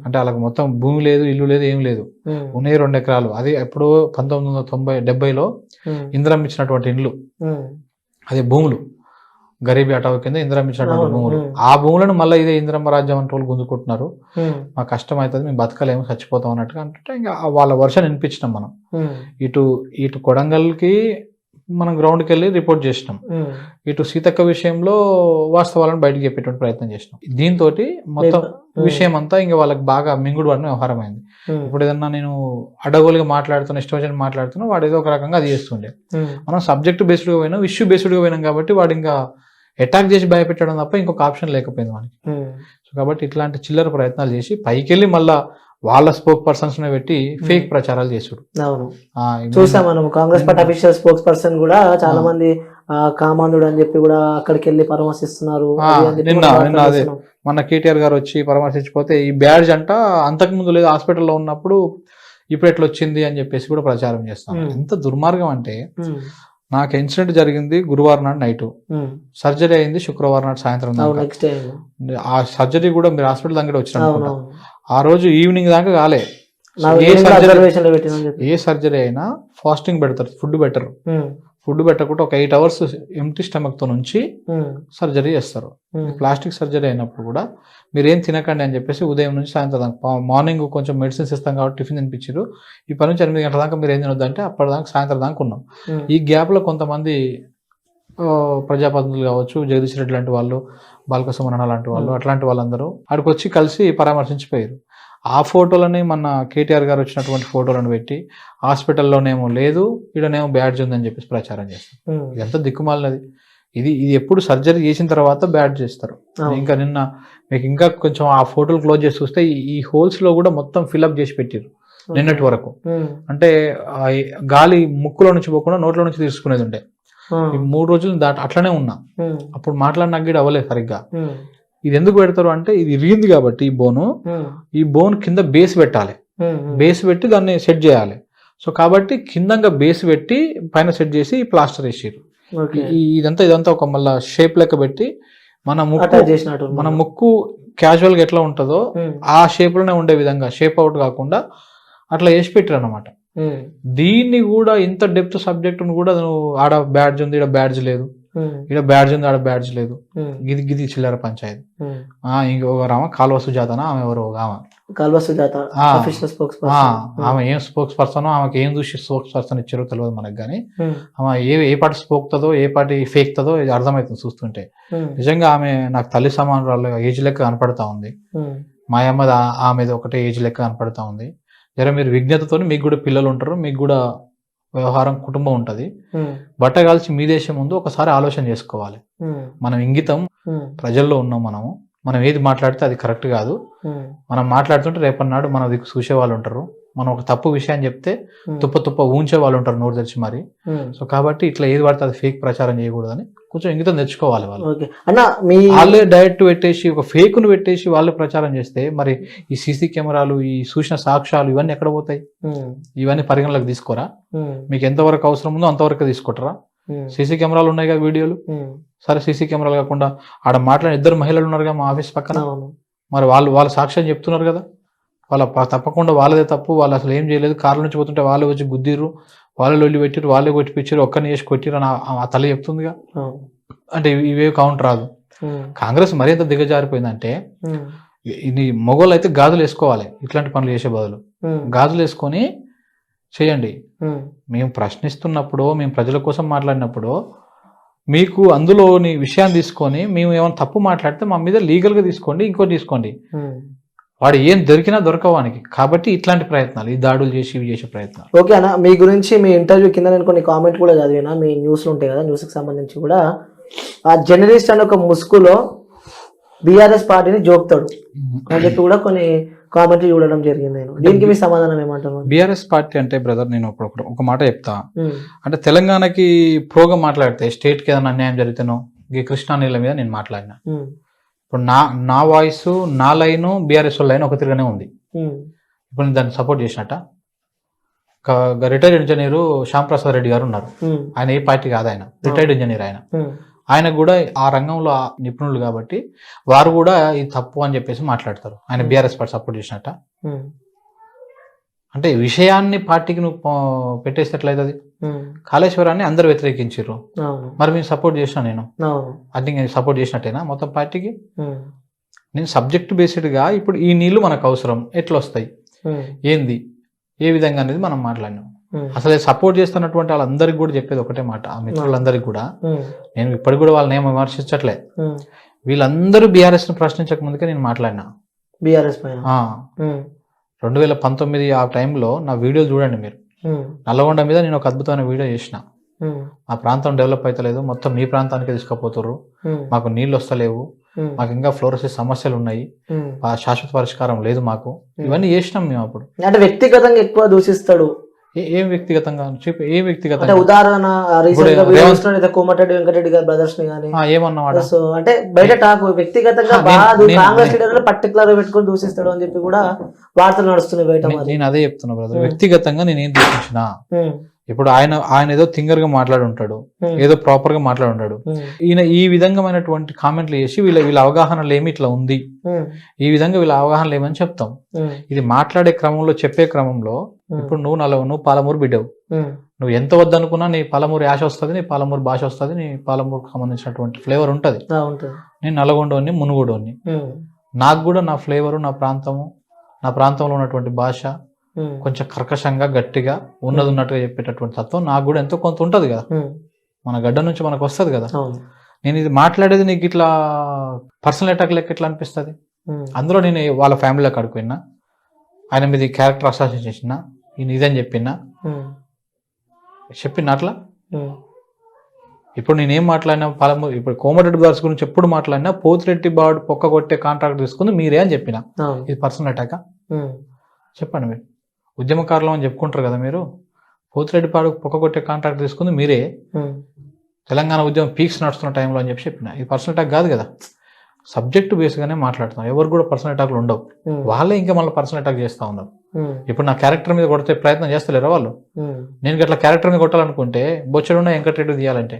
అంటే వాళ్ళకి మొత్తం భూమి లేదు, ఇల్లు లేదు, ఏం లేదు, ఉన్నాయి 2 ఎకరాలు. అది ఎప్పుడో 1970లో ఇందిరమ్మ ఇచ్చినటువంటి ఇండ్లు, అదే భూములు, గరీబీ హఠావో కింద ఇందిరమ్మ ఇచ్చినటువంటి భూములు. ఆ భూములను మళ్ళీ ఇదే ఇందిరమ్మ రాజ్యం అంటే వాళ్ళు గుంజుకుంటున్నారు. మాకు కష్టం అవుతుంది, మేము బతకలేము, చచ్చిపోతాం అన్నట్టుగా అంటే ఇంకా వాళ్ళ వర్షన్ వినిపించినాం మనం. ఇటు కొడంగల్కి మనం గ్రౌండ్కి వెళ్ళి రిపోర్ట్ చేసినాం, ఇటు సీతక్క విషయంలో వాస్తవాలను బయటకు చెప్పేటువంటి ప్రయత్నం చేసినాం. దీంతో మొత్తం విషయం అంతా ఇంకా వాళ్ళకి బాగా మింగుడు పడిన వ్యవహారం అయింది. ఇప్పుడు ఏదన్నా నేను అడగోలుగా మాట్లాడుతున్నా, ఇష్టం వచ్చిన మాట్లాడుతున్నా, వాడు ఏదో ఒక రకంగా అది చేస్తుండే. మనం సబ్జెక్ట్ బేస్డ్గా పోయినాం, ఇష్యూ బేస్డ్గా పోయినాం కాబట్టి వాడు ఇంకా అటాక్ చేసి భయపెట్టడం తప్ప ఇంకొక ఆప్షన్ లేకపోయింది మనకి. సో కాబట్టి ఇట్లాంటి చిల్లర ప్రయత్నాలు చేసి పైకి వెళ్ళి మళ్ళా వాళ్ళ స్పోక్ పర్సన్స్ పెట్టి ఫేక్ ప్రచారాలు చేసుడు. అవును, చూసాం మనం. Congress party official spokes person కూడా చాలా మంది కామాంధుడు అని చెప్పి కూడా అక్కడికి వెళ్ళి పరామర్శిస్తున్నారు. నిన్న అదే మన కేటీఆర్ గారు వచ్చి పరామర్శించిపోతే ఈ బ్యాడ్జ్ అంట అంతకు ముందు లేదు, హాస్పిటల్లో ఉన్నప్పుడు ఇప్పుడు ఎట్లా వచ్చింది అని చెప్పేసి కూడా ప్రచారం చేస్తాం. ఎంత దుర్మార్గం అంటే, నాకు ఇన్సిడెంట్ జరిగింది గురువారం నాడు నైట్, సర్జరీ అయింది శుక్రవారం నాడు సాయంత్రం దాకా. ఆ సర్జరీ కూడా మీరు హాస్పిటల్ దగ్గర వచ్చిన ఆ రోజు ఈవినింగ్ దాకా కాలే. ఏ సర్జరీ అయినా ఫాస్టింగ్ పెడతారు, ఫుడ్ పెట్టరు. ఫుడ్ పెట్టకుండా ఒక 8 hours ఎంటీ స్టమక్ తో నుంచి సర్జరీ చేస్తారు. ప్లాస్టిక్ సర్జరీ అయినప్పుడు కూడా మీరేం తినకండి అని చెప్పేసి ఉదయం నుంచి సాయంత్రం దాకా, మార్నింగ్ కొంచెం మెడిసిన్స్ ఇస్తాం కాబట్టి టిఫిన్ తినిపించారు, ఈ 10 నుంచి 8 గంటల దాకా మీరు ఏం తినొద్దు అంటే అప్పటిదాకా సాయంత్రం దాకా ఉన్నాం. ఈ గ్యాప్ లో కొంతమంది ప్రజాప్రతినిధులు కావచ్చు, జగదీష్ రెడ్డి లాంటి వాళ్ళు, బాలకృష్ణ లాంటి వాళ్ళు, అట్లాంటి వాళ్ళందరూ అక్కడికి వచ్చి కలిసి పరామర్శించిపోయారు. ఆ ఫోటోలని మన కేటీఆర్ గారు వచ్చినటువంటి ఫోటోలను పెట్టి హాస్పిటల్లోనేమో లేదు, ఈడనేమో బ్యాడ్జ్ ఉందని చెప్పేసి ప్రచారం చేస్తారు. ఇదంతా దిక్కుమాలినది. ఇది ఎప్పుడు సర్జరీ చేసిన తర్వాత బ్యాడ్జ్ చేస్తారు. ఇంకా నిన్న మీకు ఇంకా కొంచెం ఆ ఫోటోలు క్లోజ్ చేసి చూస్తే ఈ హోల్స్ లో కూడా మొత్తం ఫిల్అప్ చేసి పెట్టారు నిన్నటి వరకు. అంటే గాలి ముక్కులో నుంచి పోకుండా నోట్లో నుంచి తీసుకునేది ఉండే. ఈ 3 రోజులు అట్లనే ఉన్నా, అప్పుడు మాట్లాడినా కూడా అవ్వలేదు సరిగ్గా. ఇది ఎందుకు పెడతారు అంటే, ఇది ఇరిగింది కాబట్టి ఈ బోన్ కింద బేస్ పెట్టాలి, బేస్ పెట్టి దాన్ని సెట్ చేయాలి. సో కాబట్టి కిందంగా బేస్ పెట్టి పైన సెట్ చేసి ప్లాస్టర్ వేసారు. ఇదంతా ఒక మళ్ళా షేప్ లెక్క పెట్టి మన ముక్కు క్యాజువల్ గా ఎట్లా ఉంటుందో ఆ షేప్ లోనే ఉండే విధంగా, షేప్ అవుట్ కాకుండా అట్లా వేసి పెట్టారు అనమాట. దీన్ని కూడా ఇంత డెప్త్ సబ్జెక్ట్ కూడా నువ్వు ఆడ బ్యాడ్జ్ ఉంది, ఈడ బ్యాడ్జ్ లేదు, ఈడ బ్యాడ్జ్ ఉంది, ఆడ బ్యాడ్జ్ లేదు, గిది చిల్లర పంచాయతీ. ఇంకొక ఆమె కాల్వ సుజాతనా, ఆమె ఎవరో ఆమె ఏం స్పోక్స్ పర్సన్, ఆమెకి ఏం చూసి స్పోక్స్ పర్సన్ ఇచ్చారో తెలియదు మనకు, కానీ ఆమె ఏ పార్టీ స్పోక్తుందో ఏ పార్టీ ఫేక్తుందో ఇది అర్థమవుతుంది చూస్తుంటే. నిజంగా ఆమె నాకు తల్లి సమానురాలు ఏజ్ లెక్క కనపడతా ఉంది. మా అమ్మ ఆమెది ఒకటే ఏజ్ లెక్క కనపడతా ఉంది. జర మీరు విజ్ఞతతో, మీకు కూడా పిల్లలు ఉంటారు, మీకు కూడా వ్యవహారం కుటుంబం ఉంటది, బట్టగాల్చి మీ దేశం ముందు ఒకసారి ఆలోచన చేసుకోవాలి. మనం ఇంగితం ప్రజల్లో ఉన్నాం, మనం ఏది మాట్లాడితే అది కరెక్ట్ కాదు. మనం మాట్లాడుతుంటే రేపన్నాడు మన దిక్కు చూసే వాళ్ళు ఉంటారు, మనం ఒక తప్పు విషయాన్ని చెప్తే తుప్ప ఊంచే వాళ్ళు ఉంటారు నోరు తెరిచి మరి. సో కాబట్టి ఇట్లా ఏది పడితే అది ఫేక్ ప్రచారం చేయకూడదని కొంచెం ఇంగితం తెచ్చుకోవాలి వాళ్ళు. వాళ్ళే డైరెక్ట్ పెట్టేసి ఒక ఫేక్ ను పెట్టేసి వాళ్ళే ప్రచారం చేస్తే మరి ఈ సీసీ కెమెరాలు, ఈ సూచన సాక్ష్యాలు ఇవన్నీ ఎక్కడ పోతాయి? ఇవన్నీ పరిగణలోకి తీసుకోరా? మీకు ఎంతవరకు అవసరం ఉందో అంతవరకు తీసుకుంటారా? సీసీ కెమెరాలు ఉన్నాయి కదా, వీడియోలు. సరే సీసీ కెమెరాలు కాకుండా ఆడ మాట్లాడిన 2 మహిళలు ఉన్నారు కదా మా ఆఫీస్ పక్కన, మరి వాళ్ళ సాక్ష్యం చెప్తున్నారు కదా, తప్పకుండా వాళ్ళదే తప్పు, వాళ్ళు అసలు ఏం చేయలేదు, కార్ల నుంచి పోతుంటే వాళ్ళే వచ్చి గుద్దిర్రు, వాళ్ళే లొల్లి పెట్టిరు, వాళ్ళే కొట్టిపించారు, ఒక్కరిని చేసి కొట్టిరు అని ఆ తల్లి చెప్తుందిగా. అంటే ఇవే కౌంటర్ రాదు. కాంగ్రెస్ మరింత దిగజారిపోయిందంటే, ఇది మొగోళ్ళు అయితే గాజులు వేసుకోవాలి, ఇట్లాంటి పనులు చేసే బదులు గాజులు వేసుకొని చేయండి. మేము ప్రశ్నిస్తున్నప్పుడు, మేము ప్రజల కోసం మాట్లాడినప్పుడు మీకు అందులోని విషయాన్ని తీసుకొని మేము ఏమైనా తప్పు మాట్లాడితే మా మీద లీగల్గా తీసుకోండి, ఇంకోటి తీసుకోండి. వాడు ఏం దొరికినా దొరకవానికి. కాబట్టి ఇట్లాంటి ప్రయత్నాలు, ఈ దాడులు చేసి ఇవి చేసే ప్రయత్నాలు. ఓకే అన్న, మీ గురించి మీ ఇంటర్వ్యూ కింద నేను కొన్ని కామెంట్ కూడా చదివినా, మీ న్యూస్లు ఉంటాయి కదా, న్యూస్కి సంబంధించి కూడా ఆ జర్నలిస్ట్ అని ఒక ముసుగులో బీఆర్ఎస్ పార్టీని జోక్తాడు అని చెప్పి కూడా కొన్ని కామెంట్లు చూడడం జరిగింది. నేను దీనికి మీ సమాధానం ఏమంటారు? బీఆర్ఎస్ పార్టీ అంటే బ్రదర్, నేను ఒక మాట చెప్తా. అంటే తెలంగాణకి ప్రోగా మాట్లాడితే, స్టేట్ కి ఏదైనా అన్యాయం జరిగితేనో ఈ కృష్ణా నీళ్ళ మీద నేను మాట్లాడినా. ఇప్పుడు నా వాయిస్, నా లైన్, బీఆర్ఎస్ లైన్ ఒక తిరగానే ఉంది. ఇప్పుడు నేను దాన్ని సపోర్ట్ చేసినట్ట. రిటైర్డ్ ఇంజనీర్ శ్యామ్ ప్రసాద్ రెడ్డి గారు ఉన్నారు, ఆయన ఏ పార్టీ కాదు, ఆయన రిటైర్డ్ ఇంజనీర్. ఆయన ఆయనకు కూడా ఆ రంగంలో నిపుణులు కాబట్టి వారు కూడా ఇది తప్పు అని చెప్పేసి మాట్లాడతారు. ఆయన బీఆర్ఎస్ పార్టీ సపోర్ట్ చేసినట్ట అంటే విషయాన్ని పార్టీకి నువ్వు పెట్టేస్తే ఎట్లయితుంది? కాళేశ్వరాన్ని అందరు వ్యతిరేకించారు, మరి మేము సపోర్ట్ చేసిన నేను అది నేను సపోర్ట్ చేసినట్టేనా మొత్తం పార్టీకి? నేను సబ్జెక్ట్ బేస్డ్గా ఇప్పుడు ఈ నీళ్లు మనకు అవసరం, ఎట్లా వస్తాయి, ఏంది, ఏ విధంగా అనేది మనం మాట్లాడినాం. అసలు సపోర్ట్ చేస్తున్నటువంటి వాళ్ళందరికీ కూడా చెప్పేది ఒకటే మాట, ఆ మిత్రులందరికీ కూడా, నేను ఇప్పటికి కూడా వాళ్ళని ఏం విమర్శించట్లే, వీళ్ళందరూ బీఆర్ఎస్ ని ప్రశ్నించక ముందుకే నేను మాట్లాడినా. బీఆర్ఎస్ 2019 ఆ టైంలో నా వీడియోలు చూడండి మీరు. నల్లగొండ మీద నేను ఒక అద్భుతమైన వీడియో చేసిన. మా ప్రాంతం డెవలప్ అవుతలేదు, మొత్తం మీ ప్రాంతానికి తీసుకుపోతుర్రు, మాకు నీళ్ళు వస్తలేవు, మాకు ఇంకా ఫ్లోరోసిస్ సమస్యలు ఉన్నాయి, శాశ్వత పరిష్కారం లేదు మాకు, ఇవన్నీ చేసినాం మేము అప్పుడు. అంటే వ్యక్తిగతంగా ఎక్కువ దూషిస్తాడు. ఏం వ్యక్తిగతంగా చెప్పి, ఏ వ్యక్తిగతంగా? ఉదాహరణ కోమటిరెడ్డి వెంకటరెడ్డి గారి బ్రదర్స్ ని గానీ ఏమన్నమాట, అంటే బయట టాక్ వ్యక్తిగతంగా కాంగ్రెస్ లీడర్ పర్టికులర్ పెట్టుకుని దూషిస్తాడు అని చెప్పి కూడా వార్తలు నడుస్తున్నాయి బయట. నేను అదే చెప్తున్నా బ్రదర్, వ్యక్తిగతంగా నేనేం దూషించిన? ఇప్పుడు ఆయన ఏదో థింగర్ గా మాట్లాడి ఉంటాడు, ఏదో ప్రాపర్ గా మాట్లాడి ఉంటాడు. ఈయన ఈ విధంగామైనటువంటి కామెంట్లు చేసి వీళ్ళ అవగాహనలు ఏమి ఇట్లా ఉంది, ఈ విధంగా వీళ్ళ అవగాహనలు ఏమని చెప్తాం. ఇది మాట్లాడే క్రమంలో, చెప్పే క్రమంలో, ఇప్పుడు నువ్వు పాలమూరు బిడ్డవు, నువ్వు ఎంత వద్దనుకున్నా నీ పాలమూరు యాష వస్తుంది, నీ పాలమూరు భాష వస్తుంది, నీ పాలమూరుకు సంబంధించినటువంటి ఫ్లేవర్ ఉంటది. నేను నల్గొండోని, మునుగోడోని, నాకు కూడా నా ఫ్లేవరు, నా ప్రాంతము, నా ప్రాంతంలో ఉన్నటువంటి భాష కొంచెం కర్కశంగా గట్టిగా ఉన్నట్టుగా చెప్పేటటువంటి తత్వం నాకు కూడా ఎంతో కొంత ఉంటది కదా, మన గడ్డ నుంచి మనకు వస్తుంది కదా. నేను ఇది మాట్లాడేది నీకు ఇట్లా పర్సనల్ అటాక్ లెక్క ఎట్లా అనిపిస్తుంది? అందులో నేను వాళ్ళ ఫ్యామిలీలోకి అడుగుపోయినా, ఆయన మీద క్యారెక్టర్ అసాసినేషన్ చేసిన, ఈయన ఇదని చెప్పినా అట్లా. ఇప్పుడు నేనేం మాట్లాడినా, ఇప్పుడు కోమటిరెడ్డి బ్రదర్స్ గురించి ఎప్పుడు మాట్లాడినా పోతిరెడ్డి బాడు పొక్క కొట్టే కాంట్రాక్ట్ తీసుకుంది మీరే అని చెప్పిన. ఇది పర్సనల్ అటాకా? చెప్పండి. మీరు ఉద్యమకారులు అని చెప్పుకుంటారు కదా, మీరు పోతిరెడ్డి పాడు పొక్క కొట్టే కాంట్రాక్ట్ తీసుకుంది మీరే, తెలంగాణ ఉద్యమం పీక్స్ నడుస్తున్న టైంలో అని చెప్పిన. ఇది పర్సనల్ అటాక్ కాదు కదా, సబ్జెక్ట్ బేస్ గానే మాట్లాడుతున్నాం. ఎవరు కూడా పర్సనల్ అటాక్లు ఉండవు, వాళ్ళే ఇంకా మళ్ళీ పర్సనల్ అటాక్ చేస్తా ఉన్నారు. ఇప్పుడు నా క్యారెక్టర్ మీద కొడితే ప్రయత్నం చేస్తలేరా వాళ్ళు? నేను అట్లా క్యారెక్టర్ మీద కొట్టాలనుకుంటే బొచ్చడున్న వెంకటరెడ్డి తీయాలంటే,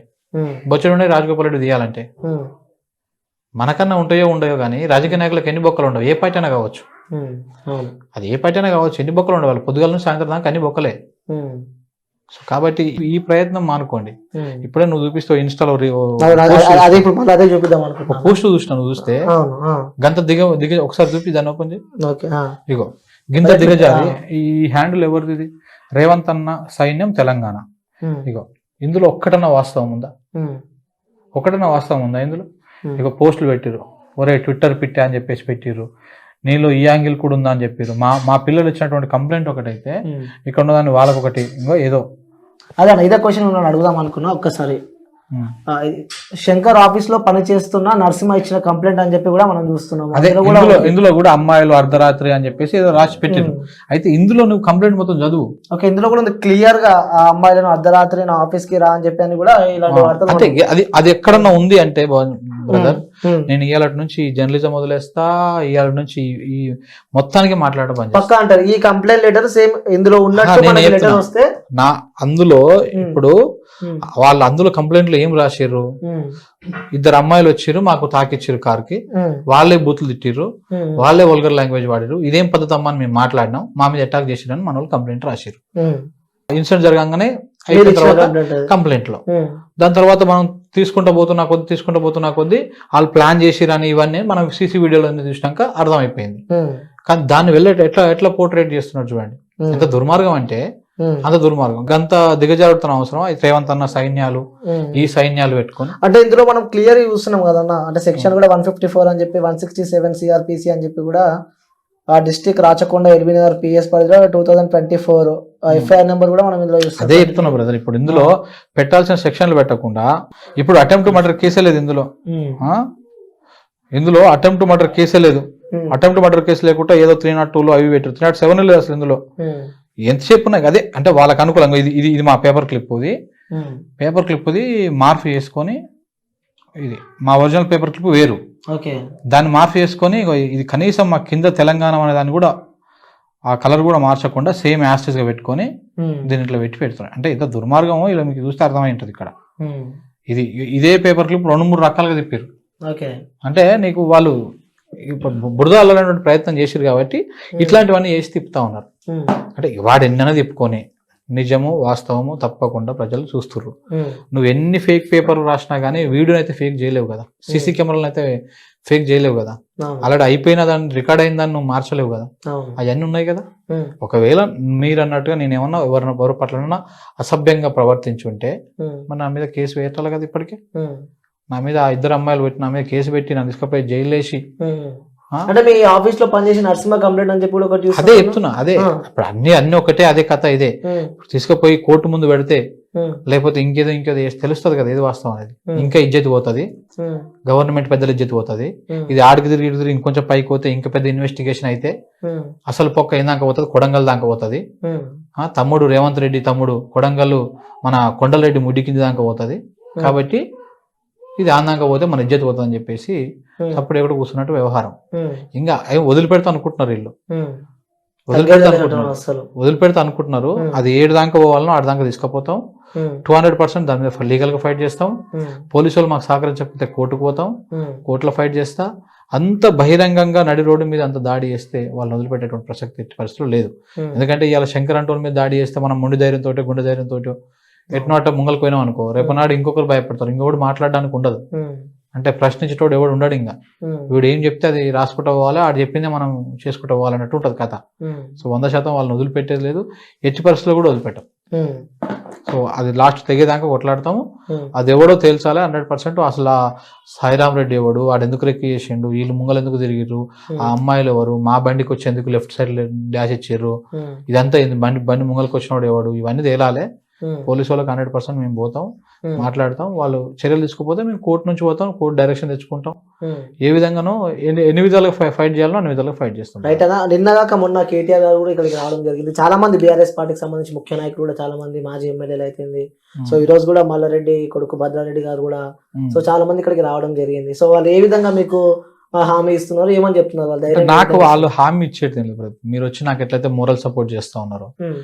బొచ్చడున్న రాజగోపాల్ రెడ్డి తీయాలంటే మనకన్నా ఉంటాయో ఉండయో కానీ రాజకీయ నాయకులకు ఎన్ని బొక్కలు ఉండవు, ఏ పార్టీ అయినా కావచ్చు, అది ఏ పార్టీ అయినా కావచ్చు, ఎన్ని బొక్కలు ఉండవు, వాళ్ళు పొద్దుగాల నుంచి సాయంత్రం దాకా అన్ని బొక్కలే. సో కాబట్టి ఈ ప్రయత్నం మానుకోండి. ఇప్పుడే నువ్వు చూపిస్తావు ఇన్స్టాలో పోస్ట్ చూసిన, నువ్వు చూస్తే గంత దిగ ఒకసారి చూపి దాన్ని ఓపెన్ చేయి. ఇగో గింత దిగజారి, ఈ హ్యాండిల్ ఎవరిది? ఇది రేవంత్ అన్న సైన్యం తెలంగాణ. ఇగో ఇందులో ఒక్కటన్నా వాస్తవం ఉందా? ఇందులో ఇక పోస్టులు పెట్టిర్రు, ఒరే ట్విట్టర్ పిట్టా అని చెప్పేసి పెట్టిర్రు, నీలో ఈ యాంగిల్ కూడా ఉందా అని చెప్పారు. మా పిల్లలు ఇచ్చినటువంటి కంప్లైంట్ ఒకటైతే, ఇక్కడ ఉన్నదాన్ని వాళ్ళకొకటి, ఇంకో ఏదో. అదే ఇదే క్వశ్చన్ అడుగుదాం అనుకున్నా. ఒక్కసారి శంకర్ ఆఫీస్ లో పని చేస్తున్న నరసింహ ఇచ్చిన కంప్లైంట్ అని చెప్పి కూడా మనం చూస్తున్నాం. ఇందులో కూడా అమ్మాయిలు అర్ధరాత్రి అని చెప్పేసి ఏదో రాసి పెట్టారు. అయితే ఇందులో నువ్వు కంప్లైంట్ మొత్తం చదువు. ఓకే, ఇందులో కూడా క్లియర్ గా ఆ అమ్మాయిలను అర్ధరాత్రి నా ఆఫీస్ కి రా అని చెప్పి అని కూడా ఇలాంటి వార్తలు. అంటే అది ఎక్కడన్నా ఉంది అంటే బ్రదర్, నేను ఇవాళ నుంచి జర్నలిజం వదిలేస్తా, ఇవాళ నుంచి ఈ మొత్తానికి మాట్లాడడం పక్కా అంటారు. ఈ కంప్లైంట్ లెటర్ సేమ్ ఇందులో ఉన్నట్టు వస్తే అందులో ఇప్పుడు వాళ్ళు అందులో కంప్లైంట్ లో ఏం రాశారు? ఇద్దరు అమ్మాయిలు వచ్చిర్రు, మాకు తాకిచ్చిర్రు కార్కి, వాళ్ళే బూతులు తిట్టిర్రు, వాళ్ళే వల్గర్ లాంగ్వేజ్ వాడిరు, ఇదేం పద్ధతి అమ్మా అని మేము మాట్లాడినాం, మా మీద అటాక్ చేసిరని మన వాళ్ళు కంప్లైంట్ రాశారు. ఇన్సిడెంట్ జరగగానే అయిపోయిన తర్వాత కంప్లైంట్ లో, దాని తర్వాత మనం తీసుకుంటూ పోతున్నా కొద్దీ వాళ్ళు ప్లాన్ చేసిరని ఇవన్నీ మనం సీసీ వీడియోలో చూసినాక అర్థమైపోయింది. కానీ దాన్ని వెళ్ళే ఎట్లా పోర్ట్రేట్ చేస్తున్నారు చూడండి, ఎంత దుర్మార్గం అంటే అంత దుర్మార్గం. గంత దిగజారుతున్న అవసరం రేవంత్ అన్న సైన్యాలు, ఈ సైన్యాలు పెట్టుకుని. అంటే ఇందులో మనం క్లియర్ చూస్తున్నాం కదన్న, అంటే సెక్షన్ కూడా 154 అని చెప్పి 167 సిఆర్పిసి అని చెప్పి కూడా ఆ డిస్ట్రిక్ట్ రాచకొండ ఎల్బీనగర్ పిఎస్ పరిధిలో 2024 ఎఫ్ఐఆర్ నెంబర్ కూడా మనం ఇందులో చూస్తాం. అదే చెప్తున్నా బ్రదర్, ఇప్పుడు ఇందులో పెట్టాల్సిన సెక్షన్లు పెట్టకుండా ఇప్పుడు అటెంప్ట్ మర్డర్ కేసే లేదు ఇందులో అటెంప్ట్ మర్డర్ కేసే లేదు. అటెంప్ట్ మర్డర్ కేసు లేకుండా ఏదో 302లో అవి పెట్టారు, 307 లేదు అసలు. ఇందులో ఎంతసేపు ఉన్నాయి అదే, అంటే వాళ్ళకి అనుకూలంగా ఇది మా పేపర్ క్లిప్ మార్ఫ్ చేసుకొని, ఇది మా ఒరిజినల్ పేపర్ క్లిప్ వేరు, దాన్ని మార్ఫ్ చేసుకొని ఇది కనీసం మా కింద తెలంగాణ అనే దాన్ని కూడా ఆ కలర్ కూడా మార్చకుండా సేమ్ యాస్టెస్ గా పెట్టుకొని దీని ఇట్లా పెడుతున్నాయి. అంటే ఇంత దుర్మార్గమో ఇలా మీకు చూస్తే అర్థమై ఉంటుంది ఇక్కడ. ఇదే పేపర్ క్లిప్ 2-3 రకాలుగా తిప్పారు. ఓకే. అంటే నీకు వాళ్ళు ఇప్పుడు బురద అల్లనేటువంటి ప్రయత్నం చేశారు కాబట్టి ఇట్లాంటివన్నీ చేసి తిప్పుతా ఉన్నారు. అంటే వాడు ఎన్నైనా తిప్పుకొని నిజము వాస్తవము తప్పకుండా ప్రజలు చూస్తుర్రు. నువ్వు ఎన్ని ఫేక్ పేపర్లు రాసినా కానీ వీడియోని అయితే ఫేక్ చేయలేవు కదా, సీసీ కెమెరాలను అయితే ఫేక్ చేయలేవు కదా, అలాంటి అయిపోయిన దాన్ని రికార్డ్ అయిన దాన్ని నువ్వు మార్చలేవు కదా, అవన్నీ ఉన్నాయి కదా. ఒకవేళ మీరు అన్నట్టుగా నేనేమన్నా ఎవరి పట్ల అసభ్యంగా ప్రవర్తించుంటే మరి నా మీద కేసు వేయాలి కదా. ఇప్పటికే నా మీద 2 అమ్మాయిలు పెట్టి నా మీద కేసు పెట్టి నన్ను తీసుకుపోయి జైలు వేసి, అంటే మీ ఆఫీస్ లో పనిచేసిన నరసింహ కంప్లైంట్ అని చెప్పి కూడా ఒకటి అదే చెప్తున్నా. అదే ఇప్పుడు అన్ని ఒకటే, అదే కథ ఇదే. తీసుకుపోయి కోర్టు ముందు పెడితే లేకపోతే ఇంకేదో చేసి తెలుస్తుంది కదా ఏది వాస్తవం అనేది. ఇంకా ఇజ్జత్ పోతుంది, గవర్నమెంట్ పెద్దల ఇజ్జత్ పోతుంది. ఇది ఆడికి తిరిగి ఇంకొంచెం పైకి పోతే ఇంకా పెద్ద ఇన్వెస్టిగేషన్ అయితే అసలు పొక్క ఏందాక పోతుంది, కొడంగల్ దాకా పోతుంది. తమ్ముడు రేవంత్ రెడ్డి తమ్ముడు కొడంగల్ మన కొండలరెడ్డి ముడ్డి కింది దాకా పోతుంది. కాబట్టి ఇది ఆందాక పోతే మన ఇజ్జత్ పోతుంది అని చెప్పేసి అప్పుడు ఎక్కడ కూర్చున్నట్టు వ్యవహారం. ఇంకా వదిలిపెడతా అనుకుంటున్నారు వీళ్ళు, వదిలిపెడతా అనుకుంటున్నారు. అది 7 దాకా పోవాలనో 8 దాకా తీసుకుపోతాం. 200% దాని మీద లీగల్ గా ఫైట్ చేస్తాం. పోలీసు వాళ్ళు మాకు సహకరించకపోతే కోర్టుకు పోతాం, కోర్టులో ఫైట్ చేస్తా. అంత బహిరంగంగా నడి రోడ్డు మీద అంత దాడి చేస్తే వాళ్ళని వదిలిపెట్టేటువంటి ప్రసక్తి పరిస్థితులు లేదు. ఎందుకంటే ఇవాళ శంకర్ అంటోని మీద దాడి చేస్తే మనం మొండి ధైర్యంతో గుండె ధైర్యంతో ఎట్నోట ముంగలు పోయినాం అనుకో, రేపు నాడు ఇంకొకరు భయపడతారు, ఇంకొకటి మాట్లాడడానికి ఉండదు. అంటే ప్రశ్నించేటోడు ఎవడు ఉండడు. ఇంకా వీడు ఏం చెప్తే అది రాసుకుంటూ పోవాలి, ఆడు చెప్పిందే మనం చేసుకుంటూ పోవాలన్నట్టు ఉంటుంది కథ. సో 100% వాళ్ళని వదిలిపెట్టేది లేదు, ఎట్టి పరిస్థితుల్లో కూడా వదిలిపెట్టాం. సో అది లాస్ట్ తెగేదాకా కొట్లాడతాము. అది ఎవడో తేల్చాలి 100%. అసలు సాయిరామ్ రెడ్డి ఎవడు, వాడు ఎందుకు రెక్కి చేసిండు, వీళ్ళు ముంగలు ఎందుకు తిరిగిర్రు, ఆ అమ్మాయిలు ఎవరు, మా బండికి వచ్చేందుకు లెఫ్ట్ సైడ్ డాష్ ఇచ్చిర్రు, ఇదంతా బండి ముంగలకు వచ్చినోడు ఎవడు, ఇవన్నీ తేలాలి. పోలీసు వాళ్ళకి 100% మేము పోతాం, మాట్లాడతాం. వాళ్ళు చర్యలు తీసుకుపోతే మేము కోర్టు నుంచి పోతాం, కోర్టు డైరెక్షన్ తెచ్చుకుంటాం. ఏ విధంగానో ఎన్ని విధాలుగా ఫైట్ చేయాలో అన్ని విధాలుగా ఫైట్ చేస్తాం. రైట్ అన్న. నిన్నగాక మొన్న కేటీఆర్ గారు కూడా ఇక్కడికి రావడం జరిగింది. చాలా మంది బీఆర్ఎస్ పార్టీకి సంబంధించి ముఖ్య నాయకులు కూడా చాలా మంది మాజీ ఎమ్మెల్యేలు అయిపోయింది. సో ఈ రోజు కూడా మల్లారెడ్డి కొడుకు భద్రారెడ్డి గారు కూడా సో చాలా మంది ఇక్కడికి రావడం జరిగింది. సో వాళ్ళు ఏ విధంగా మీకు హామీ ఇస్తున్నారు, ఏమని చెప్తున్నారు వాళ్ళు? నాకు వాళ్ళు హామీ ఇచ్చేది మీరు వచ్చి నాకు ఎట్లయితే మోరల్ సపోర్ట్ చేస్తా ఉన్నారు,